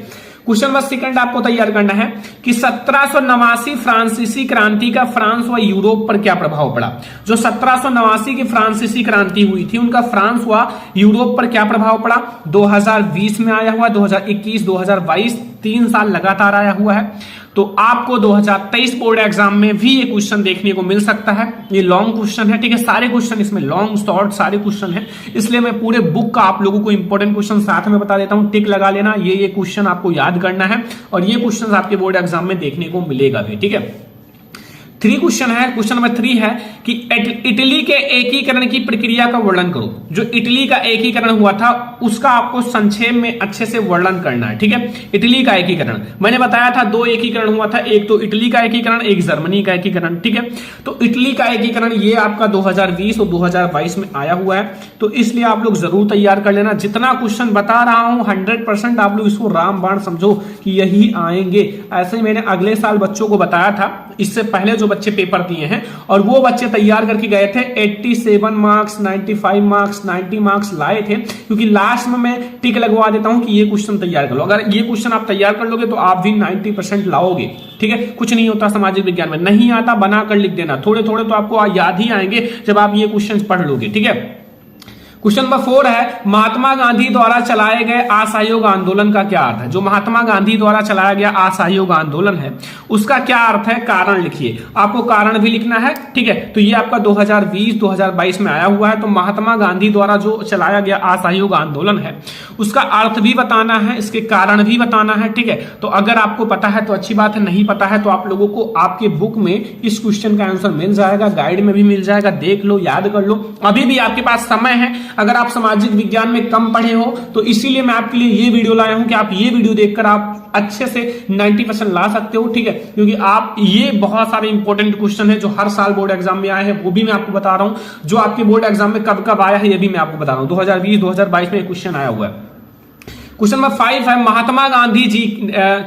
क्वेश्चन नंबर सेकंड आपको तैयार करना है कि 1789 फ्रांसीसी क्रांति का फ्रांस व यूरोप पर क्या प्रभाव पड़ा। जो 1789 की फ्रांसीसी क्रांति हुई थी उनका फ्रांस व यूरोप पर क्या प्रभाव पड़ा। 2020 में आया हुआ, 2021, 2022 3 साल लगातार आया हुआ है। तो आपको 2023 बोर्ड एग्जाम में भी ये क्वेश्चन देखने को मिल सकता है। ये लॉन्ग क्वेश्चन है, ठीक है, सारे क्वेश्चन इसमें लॉन्ग शॉर्ट सारे क्वेश्चन है, इसलिए मैं पूरे बुक का आप लोगों को इंपॉर्टेंट क्वेश्चन साथ में बता देता हूं। टिक लगा लेना, ये क्वेश्चन आपको याद करना है और ये क्वेश्चन आपके बोर्ड एग्जाम में देखने को मिलेगा भी, ठीक है। 3 क्वेश्चन है। क्वेश्चन नंबर 3 है कि इटली के एकीकरण की प्रक्रिया का वर्णन करो। जो इटली का एकीकरण हुआ था उसका आपको संक्षेप में अच्छे से वर्णन करना है, ठीक है। इटली का एकीकरण मैंने बताया था 2 एकीकरण हुआ था, एक तो इटली का एकीकरण, एक जर्मनी का एकीकरण, ठीक है। तो इटली का एकीकरण ये आपका 2020 और 2022 में आया हुआ है, तो इसलिए आप लोग जरूर तैयार कर लेना। जितना क्वेश्चन बता रहा हूं 100% आप लोग इसको रामबाण समझो कि यही आएंगे। ऐसे ही मैंने अगले साल बच्चों को बताया था, इससे पहले जो बच्चे पेपर दिए हैं और वो बच्चे तैयार करके गए थे 87 मार्क्स, 95 मार्क्स, 90 मार्क्स लाए थे, क्योंकि लास्ट में मैं टिक लगवा देता हूं कि ये क्वेश्चन तैयार कर लो। अगर ये क्वेश्चन आप तैयार कर लोगे तो आप भी 90% लाओगे, ठीक है। कुछ नहीं होता सामाजिक विज्ञान में, नहीं आता बनाकर लिख देना, थोड़े थोड़े तो आपको याद ही आएंगे जब आप ये क्वेश्चन पढ़ लोगे, ठीक है। क्वेश्चन नंबर 4 है महात्मा गांधी द्वारा चलाए गए असहयोग आंदोलन का क्या अर्थ है। जो महात्मा गांधी द्वारा चलाया गया असहयोग आंदोलन है उसका क्या अर्थ है, कारण लिखिए। आपको कारण भी लिखना है, ठीक है। तो ये आपका 2020-2022 में आया हुआ है। तो महात्मा गांधी द्वारा जो चलाया गया असहयोग आंदोलन है उसका अर्थ भी बताना है, इसके कारण भी बताना है, ठीक है। तो अगर आपको पता है तो अच्छी बात है, नहीं पता है तो आप लोगों को आपके बुक में इस क्वेश्चन का आंसर मिल जाएगा, गाइड में भी मिल जाएगा, देख लो, याद कर लो। अभी भी आपके पास समय है। अगर आप सामाजिक विज्ञान में कम पढ़े हो तो इसीलिए मैं आपके लिए ये वीडियो लाया हूं कि आप ये वीडियो देखकर आप अच्छे से 90% ला सकते हो, ठीक है। क्योंकि आप ये बहुत सारे इंपॉर्टेंट क्वेश्चन है जो हर साल बोर्ड एग्जाम में आए हैं, वो भी मैं आपको बता रहा हूं। जो आपके बोर्ड एग्जाम में कब कब आया है ये भी मैं आपको बता रहा हूं। 2020-2022 में क्वेश्चन आया हुआ है। क्वेश्चन नंबर 5 है महात्मा गांधी जी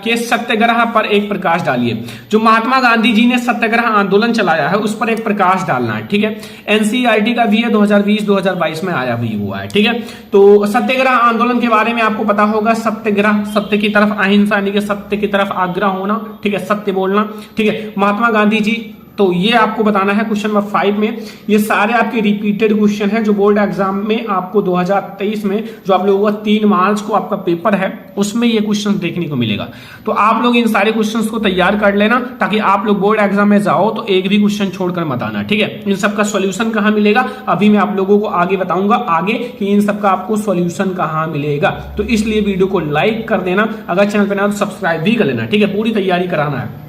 के सत्याग्रह पर एक प्रकाश डालिए। जो महात्मा गांधी जी ने सत्याग्रह आंदोलन चलाया है उस पर एक प्रकाश डालना है, ठीक है। एनसीईआरटी का भी है, 2020-2022 में आया भी हुआ है, ठीक है। तो सत्याग्रह आंदोलन के बारे में आपको पता होगा, सत्याग्रह सत्य की तरफ, अहिंसा यानी कि सत्य की तरफ आग्रह होना, ठीक है, सत्य बोलना, ठीक है। महात्मा गांधी जी, तो ये आपको बताना है क्वेश्चन नंबर 5 में। ये सारे आपके रिपीटेड क्वेश्चन हैं जो बोर्ड एग्जाम में आपको 2023 में जो आप लोगों का 3 मार्च को आपका पेपर है उसमें ये क्वेश्चन देखने को मिलेगा। तो आप लोग इन सारे क्वेश्चंस को तैयार कर लेना ताकि आप लोग बोर्ड एग्जाम में जाओ तो एक भी क्वेश्चन छोड़कर मत आना, ठीक है। इन सबका सॉल्यूशन कहां मिलेगा अभी मैं आप लोगों को आगे बताऊंगा आगे कि इन सबका आपको सॉल्यूशन कहां मिलेगा। तो इसलिए वीडियो को लाइक कर देना, अगर चैनल पर ना तो सब्सक्राइब भी कर लेना, ठीक है। पूरी तैयारी कराना है।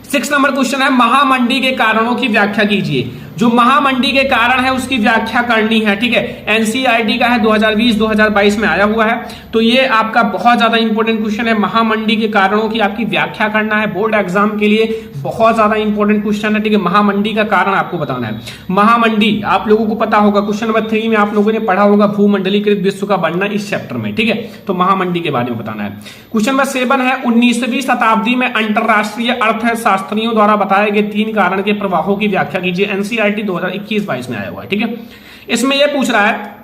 6 नंबर क्वेश्चन है महामंडी के कारणों की व्याख्या कीजिए। जो महामंडी के कारण है उसकी व्याख्या करनी है, ठीक है। एनसीईआरटी का है, 2020-2022 में आया हुआ है। तो ये आपका बहुत ज्यादा इंपॉर्टेंट क्वेश्चन है। महामंडी के कारणों की आपकी व्याख्या करना है, बोर्ड एग्जाम के लिए बहुत ज्यादा इंपॉर्टेंट क्वेश्चन है, ठीक है। महामंडी का कारण आपको बताना है। महामंडी आप लोगों को पता होगा, क्वेश्चन नंबर 3 में आप लोगों ने पढ़ा होगा भूमंडलीकृत विश्व का बनना इस चैप्टर में, ठीक है। तो महामंडी के बारे में बताना है। क्वेश्चन नंबर 7 है 19वीं शताब्दी में अंतरराष्ट्रीय अर्थशास्त्रियों द्वारा बताए गए 3 कारण के प्रवाहों की व्याख्या कीजिए। एनसीईआरटी 2021-22 में आया हुआ है, ठीक है। इसमें यह पूछ रहा है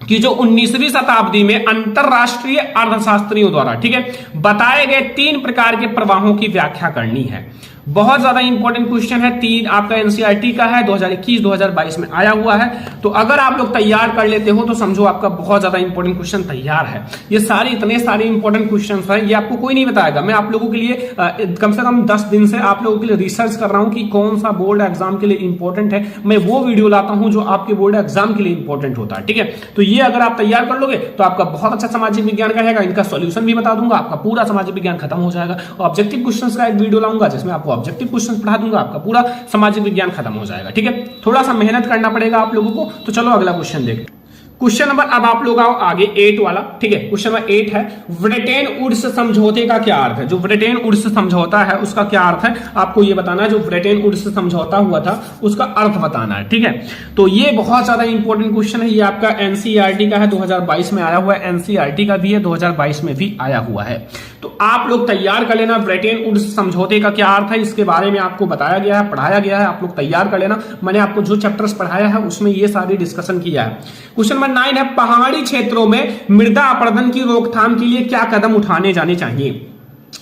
कि जो 19वीं शताब्दी में अंतरराष्ट्रीय अर्थशास्त्रियों द्वारा, ठीक है, बताए गए 3 प्रकार के प्रवाहों की व्याख्या करनी है। बहुत ज्यादा इंपॉर्टेंट क्वेश्चन है। 3 आपका एनसीईआरटी का है, 2021-2022 में आया हुआ है। तो अगर आप लोग तैयार कर लेते हो तो समझो आपका बहुत ज्यादा इंपॉर्टेंट क्वेश्चन तैयार है। ये सारे इतने सारे इंपॉर्टेंट क्वेश्चन हैं, ये आपको कोई नहीं बताएगा। मैं आप लोगों के लिए कम से कम 10 दिन से आप लोगों के लिए रिसर्च कर रहा हूं कि कौन सा बोर्ड एग्जाम के लिए इंपॉर्टेंट है। मैं वो वीडियो लाता हूं जो आपके बोर्ड एग्जाम के लिए इंपॉर्टेंट होता है, ठीक है। तो ये अगर आप तैयार कर लोगे तो आपका बहुत अच्छा सामाजिक विज्ञान का रहेगा। इनका सॉल्यूशन भी बता दूंगा, आपका पूरा सामाजिक विज्ञान खत्म हो जाएगा। ऑब्जेक्टिव क्वेश्चन का एक वीडियो लाऊंगा जिसमें आपको ऑब्जेक्टिव क्वेश्चन पढ़ा दूंगा, आपका पूरा सामाजिक विज्ञान खत्म हो जाएगा, ठीक है। थोड़ा सा मेहनत करना पड़ेगा आप लोगों को। तो चलो अगला क्वेश्चन देखते हैं। क्वेश्चन नंबर, अब आप लोग आओ आगे 8 वाला, ठीक है। क्वेश्चन नंबर 8 है ब्रिटेन वुड्स समझौते का क्या अर्थ है। जो ब्रिटेन वुड्स समझौता है उसका क्या अर्थ है आपको ये बताना है। जो ब्रिटेन वुड्स समझौता हुआ था उसका अर्थ बताना है, ठीक है। तो ये बहुत ज्यादा इंपॉर्टेंट क्वेश्चन है। ये आपका एनसीईआरटी का है, 2022 में आया हुआ है। एनसीईआरटी का भी है, 2022 में भी आया हुआ है। तो आप लोग तैयार कर लेना। ब्रिटेन वुड्स समझौते का क्या अर्थ है इसके बारे में आपको बताया गया है, पढ़ाया गया है। आप लोग तैयार कर लेना। मैंने आपको जो चैप्टर्स पढ़ाया है उसमें ये सारी डिस्कशन किया है। क्वेश्चन नंबर 9 है पहाड़ी क्षेत्रों में मृदा अपरदन की रोकथाम के लिए क्या कदम उठाने जाने चाहिए।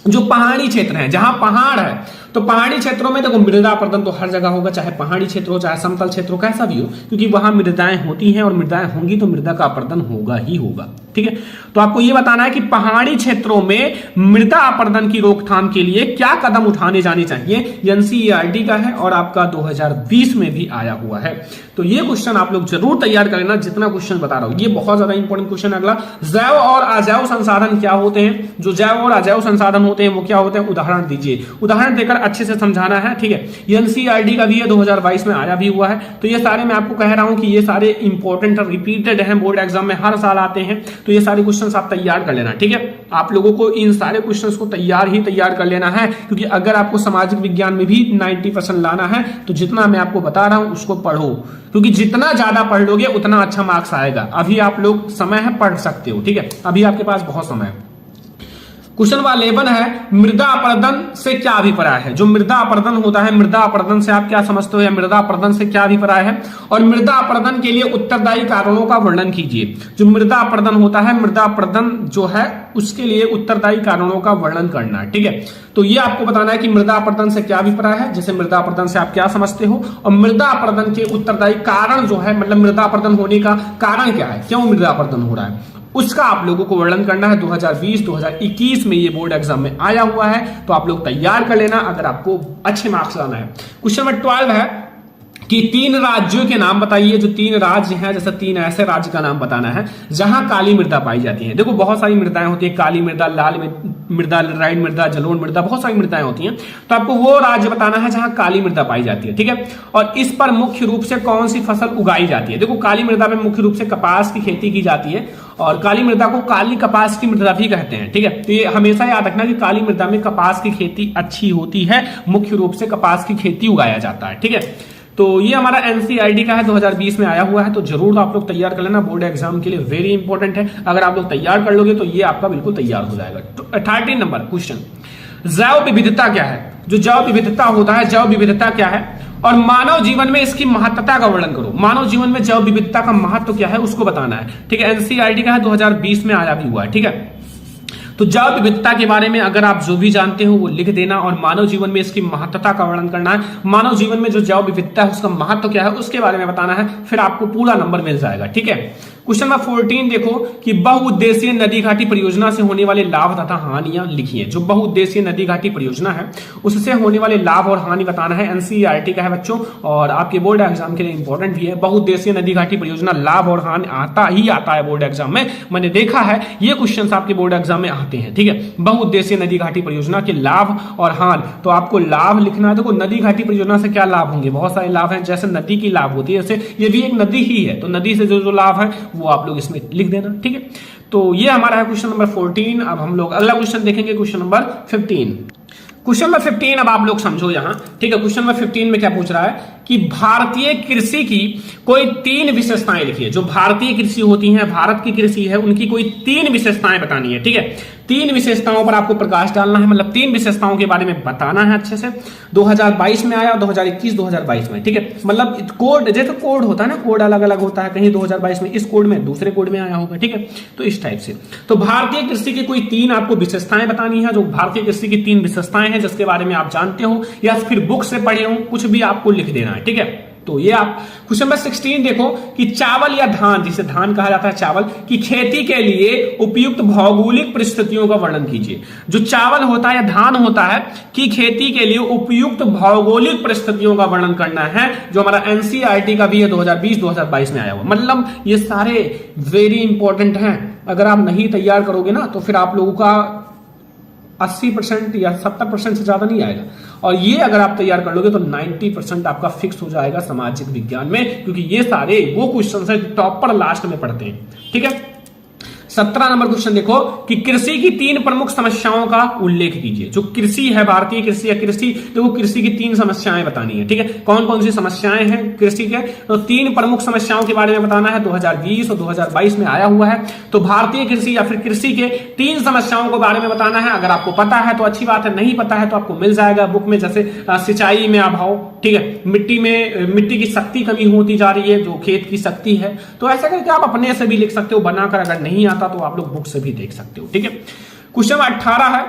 जो पहाड़ी क्षेत्र है, जहां पहाड़ है तो पहाड़ी क्षेत्रों में देखो मृदा अपरदन तो हर जगह होगा, चाहे पहाड़ी क्षेत्र हो चाहे समतल क्षेत्र हो, कैसा भी हो, क्योंकि वहां मृदाएं होती हैं और मृदाएं होंगी तो मृदा का अपरदन होगा ही होगा। ठीक है, तो आपको यह बताना है कि पहाड़ी क्षेत्रों में मृदा अपरदन की रोकथाम के लिए क्या कदम उठाने जाने चाहिए। एनसीईआरटी का है और आपका 2020 में भी आया हुआ है। तो ये क्वेश्चन आप लोग जरूर तैयार कर लेना, जितना क्वेश्चन बता रहा हूं ये बहुत ज्यादा इंपॉर्टेंट क्वेश्चन है। अगला, जैव और अजैव संसाधन क्या होते हैं। जो जैव और अजैव संसाधन होते हैं वो क्या होते हैं, उदाहरण दीजिए। उदाहरण देकर अच्छे से समझाना है। ठीक है, एनसीईआरटी का भी है, 2022 में आया भी हुआ है। तो ये सारे मैं आपको कह रहा हूं कि ये सारे इंपॉर्टेंट रिपीटेड हैं, बोर्ड एग्जाम में हर साल आते हैं। तो ये सारे क्वेश्चंस आप तैयार कर लेना। ठीक है, आप लोगों को इन सारे क्वेश्चंस को तैयार कर लेना है, क्योंकि अगर आपको सामाजिक विज्ञान में भी 90% लाना है तो जितना मैं आपको बता रहा हूं उसको पढ़ो, क्योंकि जितना ज्यादा पढ़ लोगे उतना अच्छा मार्क्स आएगा। अभी आप लोग समय है, पढ़ सकते हो। ठीक है, अभी आपके पास बहुत समय है। क्वेश्चन नंबर 11 है, मृदा अपरदन से क्या अभिप्राय है। जो मृदा अपरदन होता है, मृदा अपरदन से आप क्या समझते हो या मृदा अपरदन से क्या अभिप्राय है, और मृदा अपरदन के लिए उत्तरदायी कारणों का वर्णन कीजिए। जो मृदा अपरदन होता है, मृदा अपरदन जो है उसके लिए उत्तरदायी कारणों का वर्णन करना है। ठीक है, तो ये आपको बताना है कि मृदा अपरदन से क्या अभिप्राय है, जैसे मृदा अपरदन से आप क्या समझते हो, और मृदा अपरदन के उत्तरदायी कारण जो है, मतलब मृदा अपरदन होने का कारण क्या है, क्यों मृदा अपरदन हो रहा है, उसका आप लोगों को वर्णन करना है। 2020-2021 में ये बोर्ड एग्जाम में आया हुआ है, तो आप लोग तैयार कर लेना अगर आपको अच्छे मार्क्स लाना है। क्वेश्चन नंबर 12 है कि 3 राज्यों के नाम बताइए। जो 3 राज्य हैं, जैसे 3 ऐसे राज्य का नाम बताना है जहां काली मृदा पाई जाती है। देखो बहुत सारी मृदाएं होती है, काली मृदा, लाल मृदा, लैटराइट मृदा, जलोढ़ मृदा, बहुत सारी मृदाएं होती हैं। तो आपको वो राज्य बताना है जहां काली मृदा पाई जाती है। ठीक है, और इस पर मुख्य रूप से कौन सी फसल उगाई जाती है। देखो काली मृदा में मुख्य रूप से कपास की खेती की जाती है, और काली मृदा को काली कपास की मृदा भी कहते हैं। ठीक है, तो ये हमेशा याद रखना कि काली मृदा में कपास की खेती अच्छी होती है, मुख्य रूप से कपास की खेती उगाया जाता है। ठीक है, तो ये हमारा एनसीईआरटी का है, 2020 में आया हुआ है। तो जरूर आप लोग तैयार कर लेना, बोर्ड एग्जाम के लिए वेरी इंपॉर्टेंट है। अगर आप लोग तैयार कर लोगे तो ये आपका बिल्कुल तैयार हो जाएगा। तो 13 नंबर क्वेश्चन, जैव विविधता क्या है। जो जैव विविधता होता है, जैव विविधता क्या है और मानव जीवन में इसकी महत्ता का वर्णन करो। मानव जीवन में जैव विविधता का महत्व क्या है उसको बताना है। ठीक है, एनसीईआरटी का है, 2020 में आया भी हुआ है। ठीक है, तो जैव विविधता के बारे में अगर आप जो भी जानते हो वो लिख देना, और मानव जीवन में इसकी महत्ता का वर्णन करना है। मानव जीवन में जो जैव विविधता है उसका महत्व क्या है उसके बारे में बताना है, फिर आपको पूरा नंबर मिल जाएगा। ठीक है, क्वेश्चन नंबर 14 देखो कि बहुउद्देशीय नदी घाटी परियोजना से होने वाले लाभ तथा हानियां लिखिए। जो बहुउद्देशीय नदी घाटी परियोजना है उससे होने वाले लाभ और हानि बताना है। एनसीईआरटी का है बच्चों, और आपके बोर्ड एग्जाम के लिए इंपॉर्टेंट भी है। बहुउद्देशीय नदी घाटी परियोजना, लाभ और हानि आता है बोर्ड एग्जाम में। मैंने देखा है ये क्वेश्चन आपके बोर्ड एग्जाम में आते हैं। ठीक है, बहुउद्देशीय नदी घाटी परियोजना के लाभ और हानि, तो आपको लाभ लिखना है। देखो नदी घाटी परियोजना से क्या लाभ होंगे, बहुत सारे लाभ हैं। जैसे नदी की लाभ होती है, जैसे ये भी एक नदी ही है, तो नदी से जो लाभ है वो आप लोग इसमें लिख देना। ठीक है, तो ये हमारा है क्वेश्चन नंबर 14। अब हम लोग अगला क्वेश्चन देखेंगे, क्वेश्चन नंबर 15। क्वेश्चन नंबर 15 अब आप लोग समझो यहां। ठीक है, क्वेश्चन नंबर 15 में क्या पूछ रहा है कि भारतीय कृषि की कोई 3 विशेषताएं लिखिए। जो भारतीय कृषि होती है, भारत की कृषि है, उनकी कोई 3 विशेषताएं बतानी है। ठीक है, 3 विशेषताओं पर आपको प्रकाश डालना है, मतलब 3 विशेषताओं के बारे में बताना है अच्छे से। 2022 में आया, 2021, 2022 में। ठीक है, मतलब कोड, जैसे कोड होता है ना, कोड अलग अलग होता है, कहीं 2022 में इस कोड में, दूसरे कोड में आया होगा। ठीक है, तो इस टाइप से। तो भारतीय कृषि की कोई 3 आपको विशेषताएं बतानी है। जो भारतीय कृषि की 3 विशेषताएं हैं जिसके बारे में आप जानते हो या फिर बुक से पढ़े हो, कुछ भी आपको लिख देना है। ठीक है, तो ये आप क्वेश्चन नंबर 16 देखो कि चावल या धान, जिसे धान कहा जाता है, चावल की खेती के लिए उपयुक्त भौगोलिक परिस्थितियों का वर्णन कीजिए। जो चावल होता है या धान होता है कि खेती के लिए उपयुक्त भौगोलिक परिस्थितियों का वर्णन करना है, जो हमारा एनसीईआरटी का भी है, 2020-2022 में आया हुआ। मतलब ये सारे वेरी इंपॉर्टेंट हैं। अगर आप नहीं तैयार करोगे ना तो फिर आप लोगों का 80% या 70% से ज्यादा नहीं आएगा, और ये अगर आप तैयार कर लोगे तो 90% आपका फिक्स हो जाएगा सामाजिक विज्ञान में, क्योंकि ये सारे वो क्वेश्चन है टॉपर लास्ट में पढ़ते हैं। ठीक है, 17 नंबर क्वेश्चन देखो कि कृषि की 3 प्रमुख समस्याओं का उल्लेख कीजिए। जो कृषि है, भारतीय कृषि या कृषि, तो वो कृषि की 3 समस्याएं बतानी है। ठीक है, कौन कौन सी समस्याएं हैं कृषि के, तो 3 प्रमुख समस्याओं के बारे में बताना है। 2020 और 2022 में आया हुआ है। तो भारतीय कृषि या फिर कृषि के 3 समस्याओं के बारे में बताना है। अगर आपको पता है तो अच्छी बात है, नहीं पता है तो आपको मिल जाएगा बुक में। जैसे सिंचाई में अभाव, ठीक है, मिट्टी की शक्ति कमी होती जा रही है, जो खेत की शक्ति है। तो ऐसा करके आप अपने से भी लिख सकते हो बनाकर, अगर नहीं आता तो आप लोग बुक से भी देख सकते हो। ठीक है, क्वेश्चन 18 है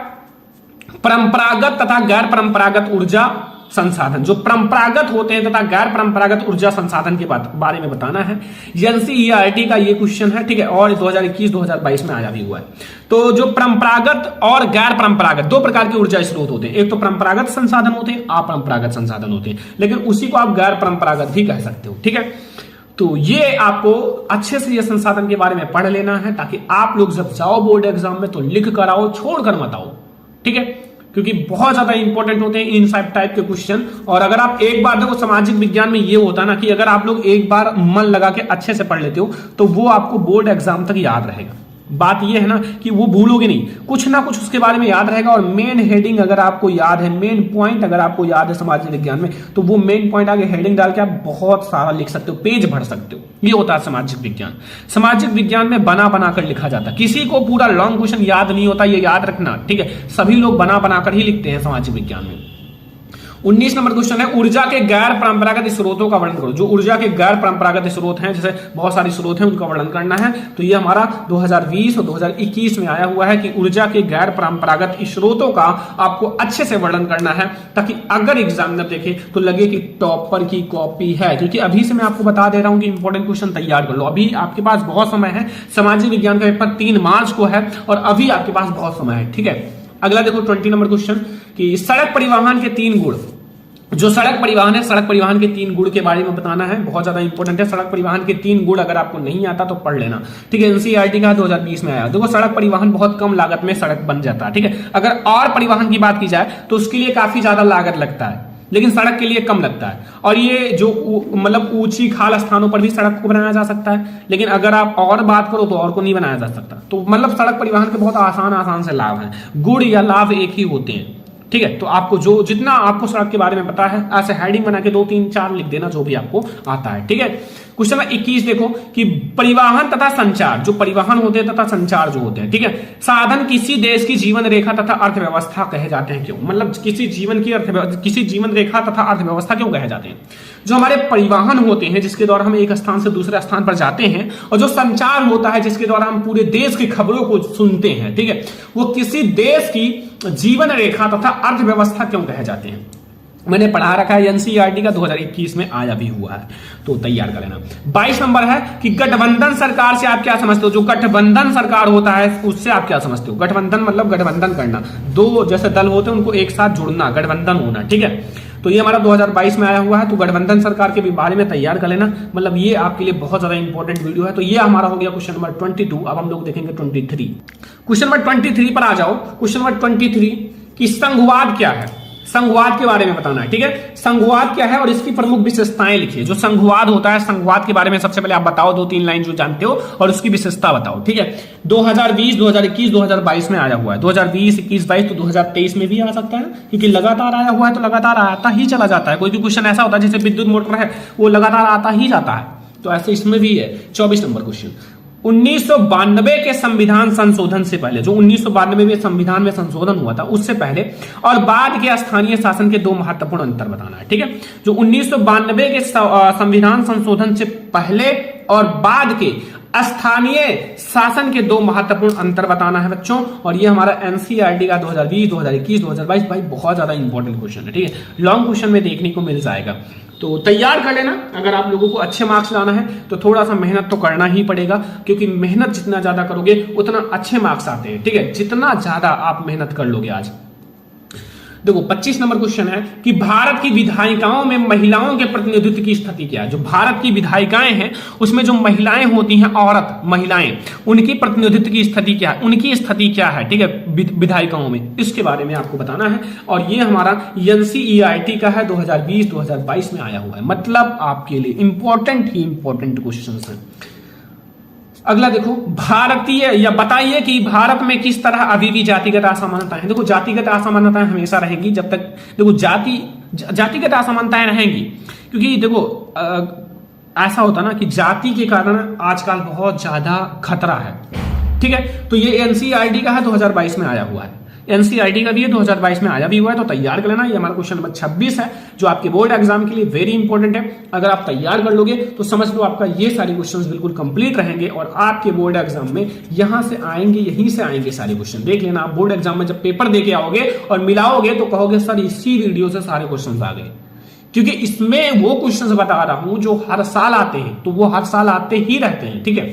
परंपरागत तथा गैर परंपरागत ऊर्जा संसाधन, जो परंपरागत होते हैं तथा गैर परंपरागत ऊर्जा संसाधन के बारे में बताना है। एनसीईआरटी का ये क्वेश्चन है, ठीक है, और 2021-2022 में आया भी हुआ है। तो जो परंपरागत और गैर परंपरागत दो प्रकार के ऊर्जा स्रोत होते हैं, एक तो परंपरागत संसाधन होते हैं, अपरंपरागत संसाधन होते हैं, लेकिन उसी को आप गैर परंपरागत भी कह सकते हो, ठीक है। तो ये आपको अच्छे से ये संसाधन के बारे में पढ़ लेना है, ताकि आप लोग जब जाओ बोर्ड एग्जाम में तो लिख कर आओ, छोड़ कर मत आओ, ठीक है, क्योंकि बहुत ज्यादा इंपॉर्टेंट होते हैं इन सब टाइप के क्वेश्चन। और अगर आप एक बार देखो, सामाजिक विज्ञान में ये होता है ना कि अगर आप लोग एक बार मन लगा के अच्छे से पढ़ लेते हो तो वो आपको बोर्ड एग्जाम तक याद रहेगा। बात ये है ना कि वो भूलोगे नहीं, कुछ ना कुछ उसके बारे में याद रहेगा। और मेन हेडिंग अगर आपको याद है, मेन पॉइंट अगर आपको याद है सामाजिक विज्ञान में, तो वो मेन पॉइंट आगे हेडिंग डाल के आप बहुत सारा लिख सकते हो, पेज भर सकते हो। ये होता है सामाजिक विज्ञान। सामाजिक विज्ञान में बना बना कर लिखा जाता है, किसी को पूरा लॉन्ग क्वेश्चन याद नहीं होता, ये याद रखना, ठीक है। सभी लोग बना बना कर ही लिखते हैं सामाजिक विज्ञान में। 19 नंबर क्वेश्चन है, ऊर्जा के गैर परंपरागत स्रोतों का वर्णन करो। जो ऊर्जा के गैर परंपरागत स्रोत हैं, जैसे बहुत सारे स्रोत हैं, उनका वर्णन करना है। तो ये हमारा 2020 और 2021 में आया हुआ है कि ऊर्जा के गैर परंपरागत स्रोतों का आपको अच्छे से वर्णन करना है, ताकि अगर एग्जामिनर देखे तो लगे कि टॉपर की कॉपी है। क्योंकि अभी से मैं आपको बता दे रहा हूं कि इंपॉर्टेंट क्वेश्चन तैयार कर लो, अभी आपके पास बहुत समय है। सामाजिक विज्ञान का पेपर 3 मार्च को है और अभी आपके पास बहुत समय है, ठीक है। अगला देखो 20 नंबर क्वेश्चन कि सड़क परिवहन के 3 गुण। जो सड़क परिवहन है, सड़क परिवहन के 3 गुण के बारे में बताना है, बहुत ज्यादा इंपॉर्टेंट है। सड़क परिवहन के 3 गुण अगर आपको नहीं आता तो पढ़ लेना, ठीक है। एनसीईआरटी का 2020 में आया। देखो, सड़क परिवहन बहुत कम लागत में सड़क बन जाता है, ठीक है। अगर और परिवहन की बात की जाए तो उसके लिए काफी ज्यादा लागत लगता है, लेकिन सड़क के लिए कम लगता है। और ये जो मतलब ऊंची खाल स्थानों पर भी सड़क को बनाया जा सकता है, लेकिन अगर आप और बात करो तो और को नहीं बनाया जा सकता। तो मतलब सड़क परिवहन के बहुत आसान से लाभ हैं, गुण या लाभ एक ही होते हैं, ठीक है। तो आपको जो जितना आपको सड़क के बारे में पता है, ऐसे हेडिंग बना के 2, 3, 4 लिख देना जो भी आपको आता है, ठीक है। क्वेश्चन नंबर 21 देखो कि परिवहन तथा संचार, जो परिवहन होते हैं तथा संचार जो होते हैं, ठीक है, साधन किसी देश की जीवन रेखा तथा अर्थव्यवस्था कहे जाते हैं। क्यों? मतलब किसी जीवन रेखा तथा अर्थव्यवस्था क्यों कहे जाते हैं? जो हमारे परिवहन होते हैं जिसके द्वारा हम एक स्थान से दूसरे स्थान पर जाते हैं, और जो संचार होता है जिसके द्वारा हम पूरे देश की खबरों को सुनते हैं, ठीक है, वो किसी देश की जीवन रेखा तथा अर्थव्यवस्था क्यों कहे जाते हैं? मैंने पढ़ा रखा है, एनसीईआरटी का 2021 में आया भी हुआ है, तो तैयार कर लेना। 22 नंबर है कि गठबंधन सरकार से आप क्या समझते हो? जो गठबंधन सरकार होता है उससे आप क्या समझते हो? गठबंधन मतलब गठबंधन करना, दो जैसे दल होते हैं उनको एक साथ जुड़ना, गठबंधन होना, ठीक है। तो ये हमारा 2022 में आया हुआ है, तो गठबंधन सरकार के भी बारे में तैयार कर लेना, मतलब ये आपके लिए बहुत ज्यादा इंपॉर्टेंट वीडियो है। तो ये हमारा हो गया क्वेश्चन नंबर 22। अब हम लोग देखेंगे 23। क्वेश्चन नंबर 23 पर आ जाओ। क्वेश्चन नंबर 23 कि संघवाद क्या है? संघवाद के बारे में बताना है, ठीक है। संघवाद क्या है और इसकी प्रमुख विशेषताएं लिखिए। जो संघवाद होता है, संघवाद के बारे में सबसे पहले आप बताओ, 2-3 लाइन जो जानते हो, और उसकी विशेषता बताओ, ठीक है। 2020, 2021, 2022 में आया हुआ है। 2020, 21, 22 तो 2023 में भी आ सकता है, क्योंकि लगातार आया हुआ है तो लगातार आता ही चला जाता है। कोई भी क्वेश्चन ऐसा होता है जैसे विद्युत मोटर है, वो लगातार आता ही जाता है, तो ऐसे इसमें भी है। 24 नंबर क्वेश्चन, 1992 के संविधान संशोधन से पहले, जो 1992 में संविधान में संशोधन हुआ था उससे पहले और बाद के स्थानीय शासन के 2 महत्वपूर्ण अंतर बताना है, ठीक है। जो 1992 के संविधान संशोधन से पहले और बाद के स्थानीय शासन के 2 महत्वपूर्ण अंतर बताना है बच्चों। और ये हमारा एनसीईआरटी का 2020, 2021, 2022 भाई बहुत ज्यादा इंपॉर्टेंट क्वेश्चन है, ठीक है। लॉन्ग क्वेश्चन में देखने को मिल जाएगा, तो तैयार कर लेना। अगर आप लोगों को अच्छे मार्क्स लाना है तो थोड़ा सा मेहनत तो करना ही पड़ेगा, क्योंकि मेहनत जितना ज्यादा करोगे उतना अच्छे मार्क्स आते हैं, ठीक है। जितना ज्यादा आप मेहनत कर लोगे आज। देखो 25 नंबर क्वेश्चन है कि भारत की विधायिकाओं में महिलाओं के प्रतिनिधित्व की स्थिति क्या है? जो भारत की विधायिकाएं हैं उसमें जो महिलाएं होती हैं, औरत महिलाएं, उनकी प्रतिनिधित्व की स्थिति क्या है, उनकी स्थिति क्या है, ठीक है, विधायिकाओं में, इसके बारे में आपको बताना है। और ये हमारा एनसीईआरटी का है, 2020, 2022 में आया हुआ है, मतलब आपके लिए इंपॉर्टेंट ही इंपॉर्टेंट क्वेश्चन है। अगला देखो, भारतीय या बताइए कि भारत में किस तरह अभी भी जातिगत असमानताएं हैं। देखो जातिगत असमानताएं हमेशा रहेंगी जब तक, देखो जातिगत असमानताएं रहेंगी, क्योंकि देखो ऐसा होता ना कि जाति के कारण आजकल बहुत ज्यादा खतरा है, ठीक है। तो ये एनसीईआरटी का है, 2022 में आया हुआ है, एनसीईआरटी का भी है, 2022 में आया भी हुआ है, तो तैयार कर लेना। ये हमारा क्वेश्चन नंबर 26 है जो आपके बोर्ड एग्जाम के लिए वेरी इंपॉर्टेंट है। अगर आप तैयार कर लोगे तो समझ लो आपका ये सारे क्वेश्चंस बिल्कुल कंप्लीट रहेंगे और आपके बोर्ड एग्जाम में यहां से आएंगे, यहीं से आएंगे सारे क्वेश्चन। देख लेना, आप बोर्ड एग्जाम में जब पेपर देके आओगे और मिलाओगे तो कहोगे सर इसी वीडियो से सारे क्वेश्चन आ गए, क्योंकि इसमें वो क्वेश्चंस बता रहा हूं जो हर साल आते हैं, तो वो हर साल आते ही रहते हैं। ठीक है,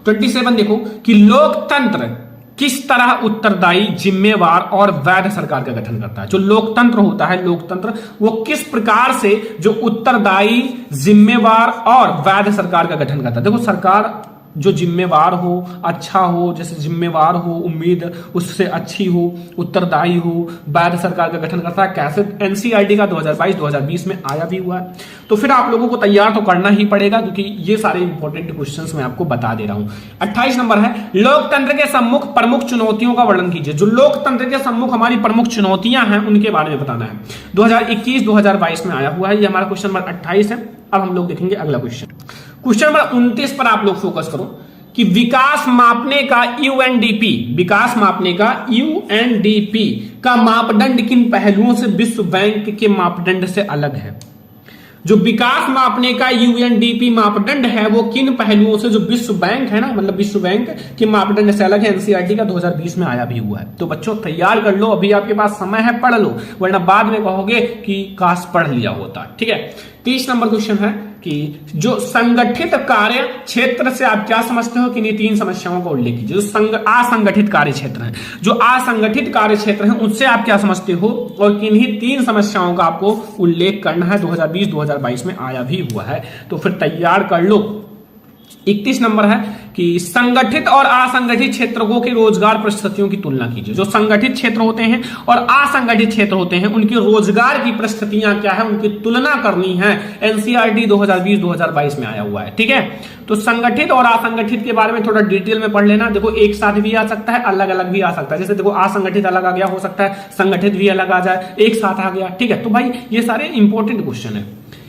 27 देखो कि लोकतंत्र किस तरह उत्तरदायी, जिम्मेवार और वैध सरकार का गठन करता है। जो लोकतंत्र होता है, लोकतंत्र वो किस प्रकार से जो उत्तरदायी, जिम्मेवार और वैध सरकार का गठन करता है। देखो सरकार जो जिम्मेवार हो, अच्छा हो, जैसे जिम्मेवार हो, उम्मीद उससे अच्छी हो, उत्तरदायी हो, वैध सरकार का गठन करता है। कैसे? एनसीईआरटी का 2022-2020 में आया भी हुआ है। तो फिर आप लोगों को तैयार तो करना ही पड़ेगा, क्योंकि ये सारे इंपॉर्टेंट क्वेश्चंस मैं आपको बता दे रहा हूं। 28 नंबर है, लोकतंत्र के सम्मुख प्रमुख चुनौतियों का वर्णन कीजिए। जो लोकतंत्र के सम्मुख हमारी प्रमुख चुनौतियां हैं उनके बारे में बताना है। 2021-2022 में आया हुआ है, ये हमारा क्वेश्चन नंबर 28 है। अब हम लोग देखेंगे अगला क्वेश्चन। क्वेश्चन नंबर 29 पर आप लोग फोकस करो कि विकास मापने का यूएनडीपी, विकास मापने का यूएनडीपी का मापदंड किन पहलुओं से विश्व बैंक के मापदंड से अलग है। जो विकास मापने का यूएनडीपी मापदंड है वो किन पहलुओं से, जो विश्व बैंक है ना, मतलब विश्व बैंक के मापदंड से अलग है। एनसीईआरटी का 2020 में आया भी हुआ है। तो बच्चों तैयार कर लो, अभी आपके पास समय है, पढ़ लो, वरना बाद में कहोगे कि काश पढ़ लिया होता। ठीक है, 30 नंबर क्वेश्चन है कि जो संगठित कार्य क्षेत्र से आप क्या समझते हो, कि 3 समस्याओं का उल्लेख कीजिए। जो असंगठित कार्य क्षेत्र है, जो असंगठित कार्य क्षेत्र है उनसे आप क्या समझते हो और किन्हीं 3 समस्याओं का आपको उल्लेख करना है। 2020-2022 में आया भी हुआ है, तो फिर तैयार कर लो। 31 नंबर है कि संगठित और असंगठित क्षेत्रों की रोजगार परिस्थितियों की तुलना कीजिए। जो संगठित क्षेत्र होते हैं और असंगठित क्षेत्र होते हैं उनकी रोजगार की परिस्थितियां क्या है, उनकी तुलना करनी है। एनसीईआरटी 2020-2022 में आया हुआ है। ठीक है, तो संगठित और असंगठित के बारे में थोड़ा डिटेल में पढ़ लेना। देखो एक साथ भी आ सकता है, अलग अलग भी आ सकता है। जैसे देखो असंगठित अलग आ गया, हो सकता है संगठित भी अलग आ जाए, एक साथ आ गया। ठीक है, तो भाई ये सारे इंपॉर्टेंट क्वेश्चन है,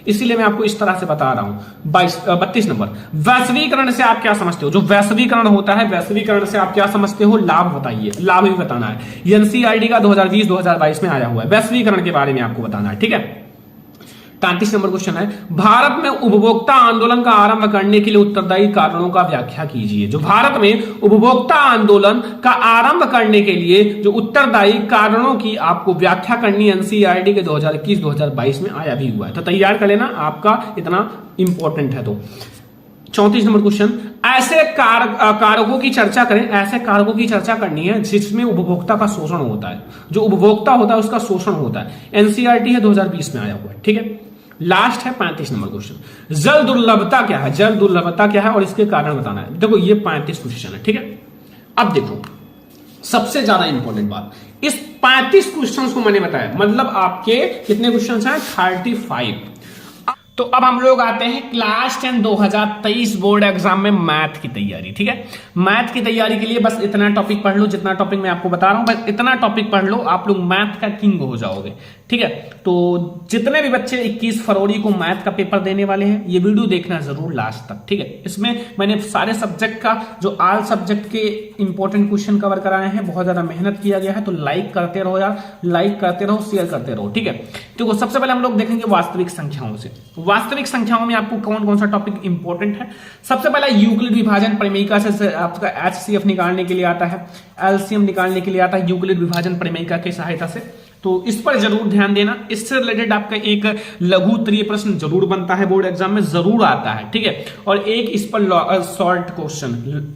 इसीलिए मैं आपको इस तरह से बता रहा हूं। 32 नंबर, वैश्वीकरण से आप क्या समझते हो। जो वैश्वीकरण होता है, वैश्वीकरण से आप क्या समझते हो, लाभ बताइए, लाभ भी बताना है। एनसीईआरटी का 2020-2022 में आया हुआ है, वैश्वीकरण के बारे में आपको बताना है। ठीक है, 33 नंबर क्वेश्चन है, भारत में उपभोक्ता आंदोलन का आरंभ करने के लिए उत्तरदायी कारणों का व्याख्या कीजिए। जो भारत में उपभोक्ता आंदोलन का आरंभ करने के लिए जो उत्तरदायी कारणों की आपको व्याख्या करनी है, एनसीईआरटी के 2021-2022 में आया भी हुआ है। तो तैयार कर लेना, आपका इतना इंपॉर्टेंट है। तो 34 नंबर क्वेश्चन, ऐसे कारकों की चर्चा करें। ऐसे कारकों की चर्चा करनी है जिसमें उपभोक्ता का शोषण होता है। जो उपभोक्ता होता है उसका शोषण होता है। एनसीईआरटी है 2020 में आया हुआ है। ठीक है, लास्ट है 35 नंबर क्वेश्चन, जल दुर्लभता क्या है। जल दुर्लभता क्या है और इसके कारण बताना है। देखो ये 35 क्वेश्चन है। ठीक है, अब देखो सबसे ज्यादा इंपॉर्टेंट बात, इस 35 क्वेश्चंस को मैंने बताया, मतलब आपके कितने क्वेश्चंस हैं, 35। तो अब हम लोग आते हैं क्लास 10 2023 बोर्ड एग्जाम में मैथ की तैयारी। ठीक है, मैथ की तैयारी के लिए बस इतना टॉपिक पढ़ लो, जितना टॉपिक मैं आपको बता रहा हूं, बस इतना टॉपिक पढ़ लो, आप लोग मैथ का किंग हो जाओगे। ठीक है, तो जितने भी बच्चे 21 फरवरी को मैथ का पेपर देने वाले हैं, ये वीडियो देखना जरूर लास्ट तक। ठीक है, इसमें मैंने सारे सब्जेक्ट का, जो ऑल सब्जेक्ट के इंपॉर्टेंट क्वेश्चन कवर कराए हैं, बहुत ज्यादा मेहनत किया गया है। तो लाइक करते रहो यार, लाइक करते रहो, शेयर करते रहो। ठीक है, तो सबसे पहले हम लोग देखेंगे वास्तविक संख्याओं से। वास्तविक संख्याओं में आपको कौन कौन सा टॉपिक इंपॉर्टेंट है। सबसे पहला यूक्लिड विभाजन प्रमेयिका से आपका एचसीएफ निकालने के लिए आता है, एलसीएम निकालने के लिए आता है यूक्लिड विभाजन प्रमेयिका की सहायता से। तो इस पर जरूर ध्यान देना। इससे रिलेटेड आपका एक लघु उत्तरीय प्रश्न जरूर बनता है, बोर्ड एग्जाम में जरूर आता है। ठीक है, और एक इस पर शॉर्ट क्वेश्चन।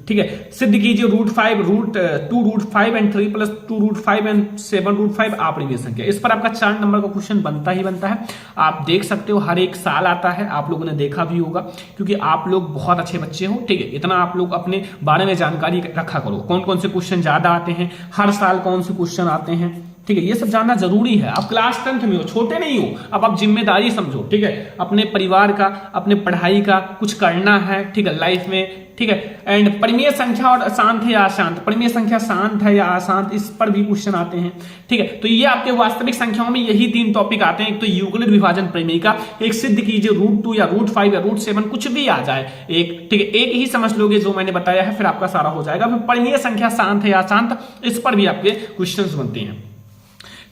ठीक है, सिद्ध कीजिए √5 √2 एंड 3 + 2 √5 एंड 7 √5 आपरिमेय संख्या। इस पर आपका 4 नंबर का क्वेश्चन बनता ही बनता है। आप देख सकते हो, हर एक साल आता है, आप लोगों ने देखा भी होगा, क्योंकि आप लोग बहुत अच्छे बच्चे हो। ठीक है, इतना आप लोग अपने बारे में जानकारी रखा करो, कौन कौन से क्वेश्चन ज्यादा आते हैं, हर साल कौन से क्वेश्चन आते हैं। ठीक है, ये सब जानना जरूरी है। आप क्लास 10th में हो, छोटे नहीं हो, अब आप जिम्मेदारी समझो, ठीक है, अपने परिवार का, अपने पढ़ाई का कुछ करना है, ठीक है, लाइफ में, ठीक है। एंड परिमेय संख्या और शांत है या अशांत, परिमेय संख्या शांत है या अशांत, इस पर भी क्वेश्चन आते हैं, ठीक है। तो ये आपके वास्तविक संख्याओं में यही 3 टॉपिक आते हैं, एक तो यूक्लिड विभाजन प्रमेय का, एक सिद्ध कीजिए √2 या √5 या √7 कुछ भी आ जाए एक, ठीक है, एक ही समझ लोगे जो मैंने बताया है, फिर आपका सारा हो जाएगा। फिर परिमेय संख्या शांत है या अशांत, इस पर भी आपके क्वेश्चन बनते हैं।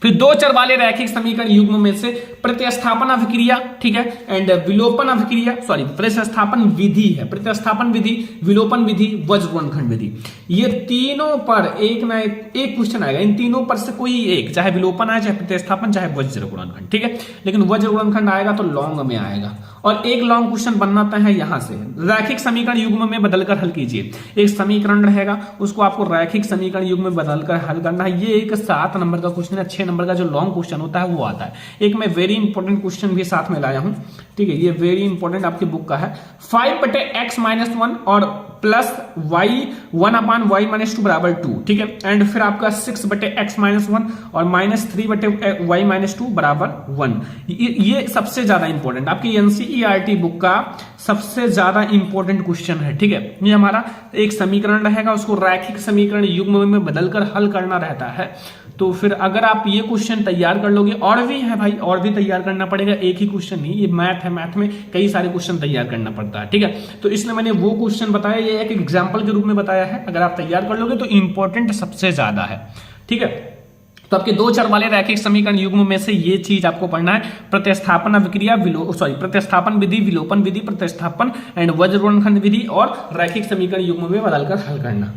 फिर 2 चर वाले रैखिक समीकरण युग्म में से प्रतिस्थापन अभिक्रिया, ठीक है, एंड विलोपन अभिक्रिया, सॉरी प्रतिस्थापन विधि है, प्रतिस्थापन विधि, विलोपन विधि, वज्र गुणनखंड विधि, ये तीनों पर एक ना एक क्वेश्चन आएगा। इन तीनों पर से कोई एक, चाहे विलोपन आए, चाहे प्रतिस्थापन, चाहे वज्र गुणनखंड, ठीक है, लेकिन वज्र गुणनखंड आएगा तो लॉन्ग में आएगा। और एक लॉन्ग क्वेश्चन बनना है यहां से, रैखिक समीकरण युग्म में बदलकर हल कीजिए। एक समीकरण रहेगा, उसको आपको रैखिक समीकरण युग्म में बदलकर हल करना है। ये एक 7 नंबर का क्वेश्चन है, 6 नंबर का जो लॉन्ग क्वेश्चन होता है वो आता है। एक मैं वेरी इंपॉर्टेंट क्वेश्चन भी साथ में लाया हूं, ठीक है, ये वेरी इंपॉर्टेंट आपकी बुक का है। 5/x-1 और प्लस y1/y-2 बराबर 2, ठीक है, एंड फिर आपका 6/x-1 और -3/y-2 बराबर 1। ये सबसे ज्यादा इंपॉर्टेंट आपकी एनसीईआरटी बुक का सबसे ज्यादा इंपॉर्टेंट क्वेश्चन है, ठीक है। ये हमारा एक समीकरण रहेगा, उसको रैखिक समीकरण युग्म में बदलकर हल करना रहता है। तो फिर अगर आप ये क्वेश्चन तैयार कर लोगे, और भी है भाई, और भी तैयार करना पड़ेगा, एक ही क्वेश्चन नहीं, ये मैथ है, मैथ में कई सारे क्वेश्चन तैयार करना पड़ता है, ठीक है। तो इसलिए मैंने वो क्वेश्चन बताया, ये एक एग्जाम्पल के रूप में बताया है। अगर आप तैयार कर लोगे तो इंपॉर्टेंट सबसे ज्यादा है, ठीक है। तो आपके 2 चर वाले रैखिक समीकरण युग्म में से ये चीज आपको पढ़ना है, प्रतिस्थापन अभिक्रिया, प्रतिस्थापन विधि, विलोपन विधि, प्रतिस्थापन एंड वज्र गुणनखंड विधि, और रैखिक समीकरण युग्म में बदलकर हल करना।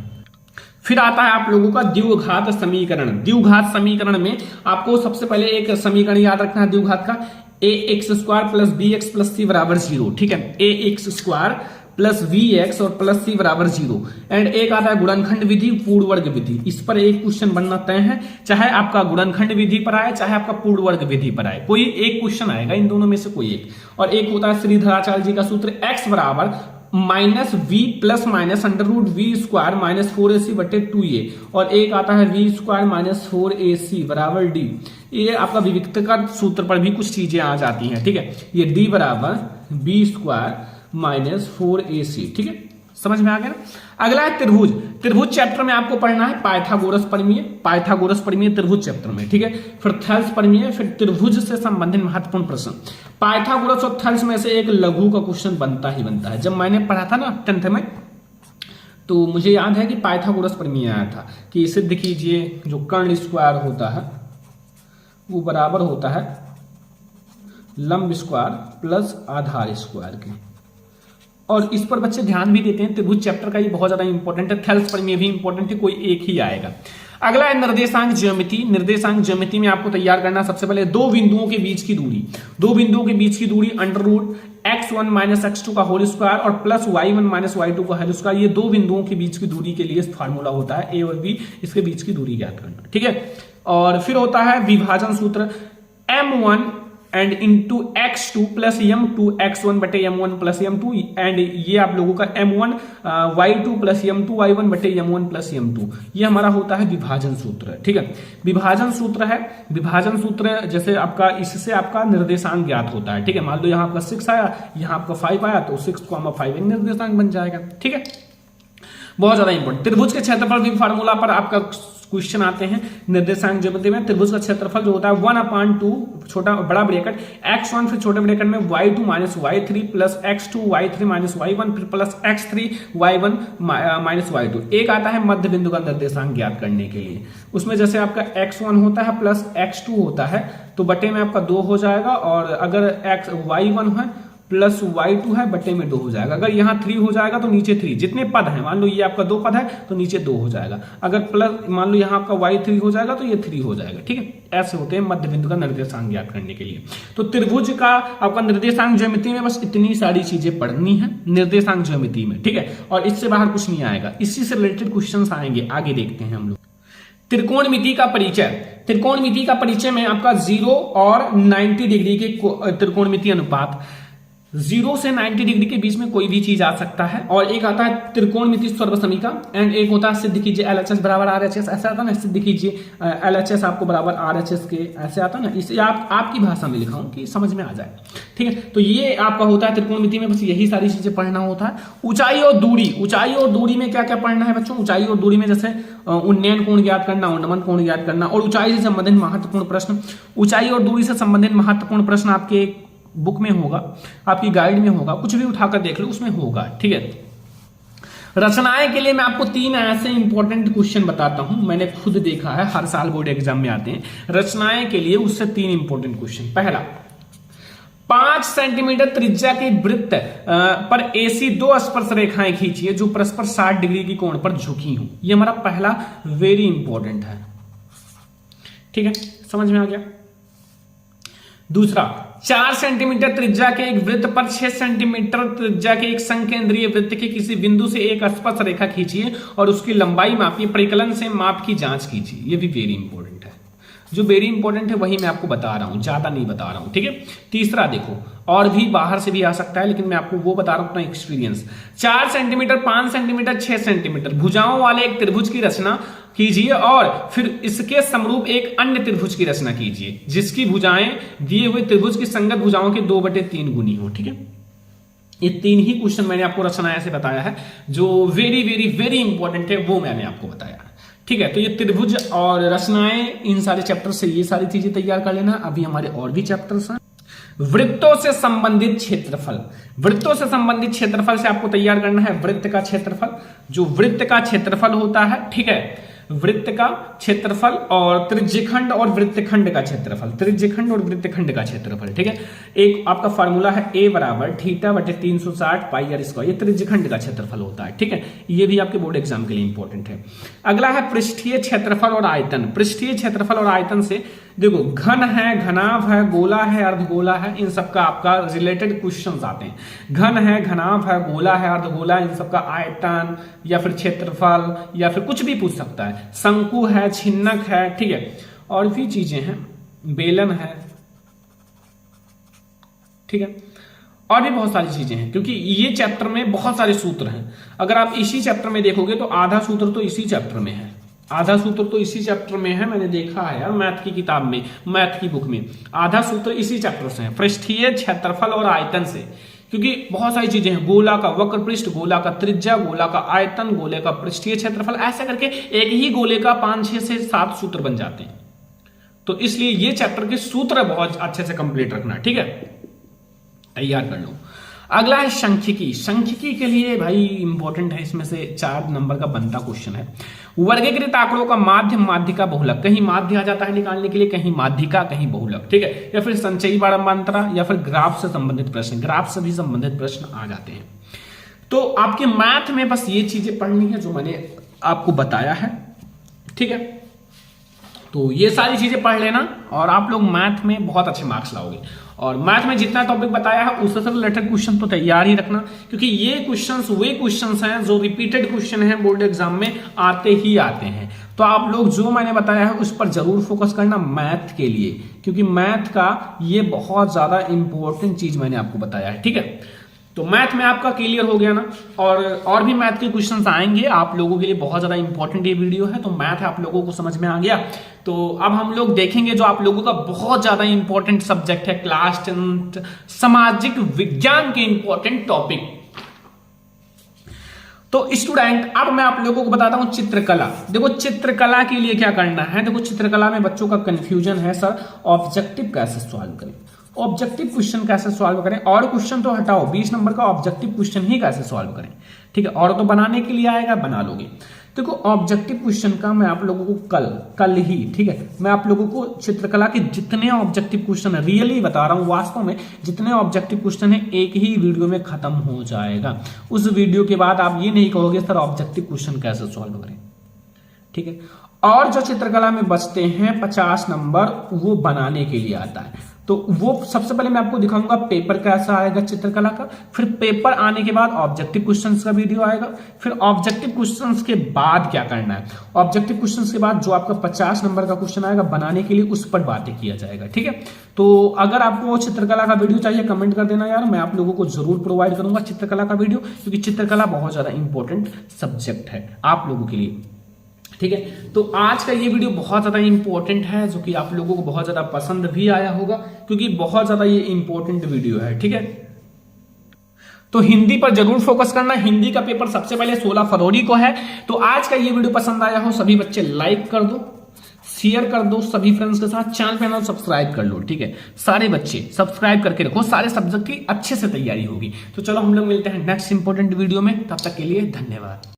फिर आता है आप लोगों का द्विघात समीकरण। द्विघात समीकरण में आपको सबसे पहले एक समीकरण याद रखना है द्विघात का, ax² plus bx plus c बराबर 0, ठीक है, ax² प्लस vx और प्लस c बराबर 0। एंड एक आता है गुणनखंड विधि, पूर्ण वर्ग विधि, इस पर एक क्वेश्चन बनना तय है, चाहे आपका गुणनखंड विधि पर आए, चाहे आपका पूर्ण वर्ग विधि पर आए, कोई एक क्वेश्चन आएगा इन दोनों में से कोई एक। और एक होता है श्रीधराचार्य जी का सूत्र, x बराबर -v plus minus √v² -4ac/2a, और एक आता है v² -4ac बराबर d। ये आपका विविक्त का सूत्र पर भी कुछ चीजें आ जाती हैं, ठीक है। ये d बराबर v² -4ac, ठीक है, समझ में आ गया ना। अगला है त्रिभुज। त्रिभुज चैप्टर में आपको पढ़ना है पाइथागोरस प्रमेय, पाइथागोरस प्रमेय त्रिभुज चैप्टर में, ठीक है। फिर थेल्स प्रमेय, फिर त्रिभुज से संबंधित महत्वपूर्ण प्रश्न। पाइथागोरस और थेल्स में से एक लघु का क्वेश्चन बनता ही बनता है। जब मैंने पढ़ा था ना 10th में, तो मुझे याद है कि पाइथागोरस प्रमेय आया था कि सिद्ध कीजिए जो कर्ण स्क्वायर होता है वो बराबर होता है लंब स्क्वायर प्लस आधार स्क्वायर के, और इस पर बच्चे ध्यान भी देते हैं। त्रिभुज चैप्टर का ये बहुत ज्यादा इंपॉर्टेंट है, थेल्स प्रमेय भी इंपॉर्टेंट है, कोई एक ही आएगा। अगला है निर्देशांक ज्यामिति। निर्देशांक ज्यामिति में आपको तैयार करना सबसे पहले 2 बिंदुओं के बीच की दूरी, 2 बिंदुओं के बीच की दूरी √x1 - x2 का होल स्क्वायर और प्लस y1 - y2 का होल स्क्वायर, ये 2 बिंदुओं के बीच की दूरी के लिए फार्मूला होता है, a और b, इसके बीच की दूरी ज्ञात करना, ठीक है। और फिर होता है विभाजन सूत्र, m1 and into x2 plus m2 x1/m1 plus m2, and ये आप लोगों का m1 y2 plus m2 y1/m1 plus m2, ये हमारा होता है विभाजन सूत्र, ठीक है। विभाजन सूत्र है, विभाजन सूत्र जैसे आपका, इससे आपका निर्देशांक ज्ञात होता है, ठीक है। मान लो यहाँ आपका 6 आया, यहाँ आपका 5 आया, तो 6,5 निर्देशांक बन जाएगा, ठीक है। बहुत ज्यादा इंपॉर्टेंट। त्रिभुज के क्षेत्रफल भी फार्मूला पर आपका क्वेश्चन आते हैं निर्देशांक ज्यामिति में। त्रिभुज का क्षेत्रफल जो होता है 1/2 छोटा बड़ा ब्रैकेट x1 फिर छोटे ब्रैकेट में y2 - y3 plus x2 y3 - y1 फिर प्लस x3 y1 - y2। एक आता है मध्य बिंदु का निर्देशांक ज्ञात करने के लिए, उसमें जैसे आपका x1 होता है प्लस x2 होता है तो बटे में आपका 2 हो जाएगा, और अगर y1 है प्लस y2 है बटे में 2 हो जाएगा। अगर यहाँ 3 हो जाएगा तो नीचे 3, जितने पद हैं मान लो ये आपका 2 पद है तो नीचे 2 हो जाएगा। अगर प्लस मान लो यहाँ आपका y3 हो जाएगा तो ये 3 हो जाएगा, ठीक है। ऐसे होते हैं मध्य बिंदु का निर्देशांक ज्ञात करने के लिए। तो त्रिभुज का आपका निर्देशांक ज्यामिति में बस इतनी सारी चीजें पढ़नी है निर्देशांक ज्यामिति में, ठीक है, और इससे बाहर कुछ नहीं आएगा। इसी से रिलेटेड क्वेश्चन आएंगे, आगे देखते हैं हम लोग। त्रिकोणमिति का परिचय। त्रिकोणमिति का परिचय में आपका 0 और 90 डिग्री के त्रिकोणमिति अनुपात, 0 से 90 डिग्री के बीच में कोई भी चीज आ सकता है। और एक आता है त्रिकोणमिति सर्वसमीका, एंड एक होता है सिद्ध कीजिए LHS बराबर RHS, ऐसा आता है ना, सिद्ध कीजिए LHS आपको बराबर RHS के, ऐसे आता है ना। इसे आपकी भाषा में लिखा हूं कि समझ में आ जाए, ठीक है। तो ये आपका होता है त्रिकोणमिति में, बस यही सारी चीजें पढ़ना होता है। ऊंचाई और दूरी, ऊंचाई और दूरी में क्या क्या पढ़ना है बच्चों? ऊंचाई और दूरी में जैसे उन्नयन कोण ज्ञात करना, उन्नमन कोण ज्ञात करना, और ऊंचाई से संबंधित महत्वपूर्ण प्रश्न, ऊंचाई और दूरी से संबंधित महत्वपूर्ण प्रश्न आपके बुक में होगा, आपकी गाइड में होगा, कुछ भी उठाकर देख लो उसमें होगा, ठीक है। रचनाएं के लिए मैं आपको 3 ऐसे इंपॉर्टेंट क्वेश्चन बताता हूं, मैंने खुद देखा है, हर साल बोर्ड एग्जाम में आते हैं रचनाएं के लिए, उससे 3 इंपॉर्टेंट क्वेश्चन। पहला, 5 सेंटीमीटर त्रिज्या के वृत्त पर ऐसी 2 स्पर्श रेखाएं खींचिए जो परस्पर 60 डिग्री की कोण पर झुकी हों। ये हमारा पहला वेरी इंपॉर्टेंट है, ठीक है, समझ में आ गया। दूसरा, 4 सेंटीमीटर त्रिज्या के एक वृत्त पर 6 सेंटीमीटर त्रिज्या के एक संकेंद्रीय वृत्त के किसी बिंदु से एक स्पर्श रेखा खींचिए और उसकी लंबाई मापिए, परिकलन से माप की जांच कीजिए। ये भी वेरी इंपॉर्टेंट है, जो वेरी इंपॉर्टेंट है वही मैं आपको बता रहा हूं, ज्यादा नहीं बता रहा हूं, ठीक है। तीसरा देखो, और भी बाहर से भी आ सकता है, लेकिन मैं आपको वो बता रहा हूं अपना एक्सपीरियंस। 4 सेंटीमीटर, 5 सेंटीमीटर, 6 सेंटीमीटर भुजाओं वाले एक त्रिभुज की रचना कीजिए और फिर इसके समरूप एक अन्य त्रिभुज की रचना कीजिए जिसकी भुजाएं दिए हुए त्रिभुज की संगत भुजाओं के 2/3 गुनी हो, ठीक है। ये 3 ही क्वेश्चन मैंने आपको रचनाएं से बताया है, जो वेरी वेरी वेरी इंपॉर्टेंट है, वो मैंने आपको बताया, ठीक है। तो ये त्रिभुज और रचनाएं, इन सारे चैप्टर से ये सारी चीजें तैयार कर लेना। अभी हमारे और भी चैप्टर्स हैं। वृत्तों से संबंधित क्षेत्रफल, वृत्तों से संबंधित क्षेत्रफल से आपको तैयार करना है वृत्त का क्षेत्रफल, जो वृत्त का क्षेत्रफल होता है, ठीक है, वृत्त का क्षेत्रफल और त्रिज्यखंड और वृत्तखंड का क्षेत्रफल, त्रिज्यखंड और वृत्तखंड का क्षेत्रफल, ठीक है। एक आपका फार्मूला है A बराबर θ/360 πr², ये त्रिज्यखंड का क्षेत्रफल होता है, ठीक है। ये भी आपके बोर्ड एग्जाम के लिए इंपॉर्टेंट है। अगला है पृष्ठीय क्षेत्रफल और आयतन। पृष्ठीय क्षेत्रफल और आयतन से देखो, घन है, घनाभ है, गोला है, अर्धगोला है, इन सबका आपका रिलेटेड क्वेश्चंस आते हैं। घन है, घनाभ है, गोला है, अर्धगोला, इन सबका आयतन या फिर क्षेत्रफल या फिर कुछ भी पूछ सकता है। शंकु है, छिन्नक है, ठीक है, और भी चीजें हैं, बेलन है, ठीक है, और भी बहुत सारी चीजें हैं, क्योंकि ये चैप्टर में बहुत सारे सूत्र हैं। अगर आप इसी चैप्टर में देखोगे तो आधा सूत्र तो इसी चैप्टर में है, आधा सूत्र तो इसी चैप्टर में है, मैंने देखा है यार मैथ की किताब में, मैथ की बुक में आधा सूत्र इसी चैप्टर से है, पृष्ठीय क्षेत्रफल और आयतन से। क्योंकि बहुत सारी चीजें हैं, गोला का वक्र पृष्ठ, गोला का त्रिज्या, गोला का आयतन, गोले का पृष्ठीय क्षेत्रफल, ऐसे करके एक ही गोले का 5, 6 से 7 सूत्र बन जाते हैं। तो इसलिए ये चैप्टर के सूत्र बहुत अच्छे से कंप्लीट रखना, ठीक है, तैयार कर लो। अगला है सांख्यिकी। सांख्यिकी के लिए भाई इंपॉर्टेंट है, इसमें से 4 नंबर का बनता क्वेश्चन है। वर्गीकृत आंकड़ों का माध्य, माध्यिका, बहुलक, कहीं माध्य आ जाता है निकालने के लिए, कहीं माध्यिका, कहीं बहुलक, ठीक है, या फिर संचयी बारंबारता या फिर ग्राफ से संबंधित प्रश्न, ग्राफ से भी संबंधित प्रश्न आ जाते हैं। तो आपके मैथ में बस ये चीजें पढ़नी है जो मैंने आपको बताया है, ठीक है। तो ये सारी चीजें पढ़ लेना और आप लोग मैथ में बहुत अच्छे मार्क्स लाओगे। और मैथ में जितना टॉपिक बताया है उससे रिलेटेड क्वेश्चन तो तैयार ही रखना, क्योंकि ये क्वेश्चंस वे क्वेश्चंस हैं जो रिपीटेड क्वेश्चन हैं, बोर्ड एग्जाम में आते ही आते हैं। तो आप लोग जो मैंने बताया है उस पर जरूर फोकस करना मैथ के लिए, क्योंकि मैथ का ये बहुत ज्यादा इंपॉर्टेंट चीज मैंने आपको बताया है, ठीक है। तो मैथ में आपका क्लियर हो गया ना, और भी मैथ के क्वेश्चंस आएंगे आप लोगों के लिए, बहुत ज्यादा इंपॉर्टेंट ये वीडियो है। तो मैथ आप लोगों को समझ में आ गया। तो अब हम लोग देखेंगे जो आप लोगों का बहुत ज्यादा इंपॉर्टेंट सब्जेक्ट है, क्लास 10 सामाजिक विज्ञान के इंपॉर्टेंट टॉपिक। तो स्टूडेंट अब मैं आप लोगों को बताता हूं चित्रकला। देखो चित्रकला के लिए क्या करना है, देखो चित्रकला में बच्चों का कंफ्यूजन है, सर ऑब्जेक्टिव कैसे सॉल्व करें, ऑब्जेक्टिव क्वेश्चन कैसे सॉल्व करें, और क्वेश्चन तो हटाओ, 20 नंबर का ऑब्जेक्टिव क्वेश्चन ही कैसे सॉल्व करें, ठीक है। और तो बनाने के लिए आएगा, बना लोगे। देखो ऑब्जेक्टिव क्वेश्चन का मैं आप लोगों को कल ही, ठीक है, मैं आप लोगों को चित्रकला के जितने ऑब्जेक्टिव क्वेश्चन है, रियली बता रहा हूं, वास्तव में जितने ऑब्जेक्टिव क्वेश्चन है एक ही वीडियो में खत्म हो जाएगा। उस वीडियो के बाद आप ये नहीं कहोगे सर ऑब्जेक्टिव क्वेश्चन कैसे सॉल्व करें, ठीक है। और जो चित्रकला में बचते हैं 50 नंबर, वो बनाने के लिए आता है। तो वो सबसे पहले मैं आपको दिखाऊंगा पेपर कैसा आएगा चित्रकला का, फिर पेपर आने के बाद ऑब्जेक्टिव क्वेश्चंस का वीडियो आएगा, फिर ऑब्जेक्टिव क्वेश्चंस के बाद क्या करना है, ऑब्जेक्टिव क्वेश्चंस के बाद जो आपका 50 नंबर का क्वेश्चन आएगा बनाने के लिए उस पर बातें किया जाएगा। ठीक है, तो अगर आपको चित्रकला का वीडियो चाहिए कमेंट कर देना यार, मैं आप लोगों को जरूर प्रोवाइड करूंगा चित्रकला का वीडियो, क्योंकि चित्रकला बहुत ज्यादा इंपॉर्टेंट सब्जेक्ट है आप लोगों के लिए। ठीक है, तो आज का ये वीडियो बहुत ज्यादा इंपॉर्टेंट है, जो कि आप लोगों को बहुत ज्यादा पसंद भी आया होगा, क्योंकि बहुत ज्यादा ये इंपॉर्टेंट वीडियो है। ठीक है, तो हिंदी पर जरूर फोकस करना, हिंदी का पेपर सबसे पहले 16 फरवरी को है। तो आज का ये वीडियो पसंद आया हो सभी बच्चे लाइक कर दो, शेयर कर दो सभी फ्रेंड्स के साथ, चैनल पे ना सब्सक्राइब कर लो। ठीक है, सारे बच्चे सब्सक्राइब करके रखो, सारे सब्जेक्ट की अच्छे से तैयारी होगी। तो चलो हम लोग मिलते हैं नेक्स्ट इंपॉर्टेंट वीडियो में, तब तक के लिए धन्यवाद।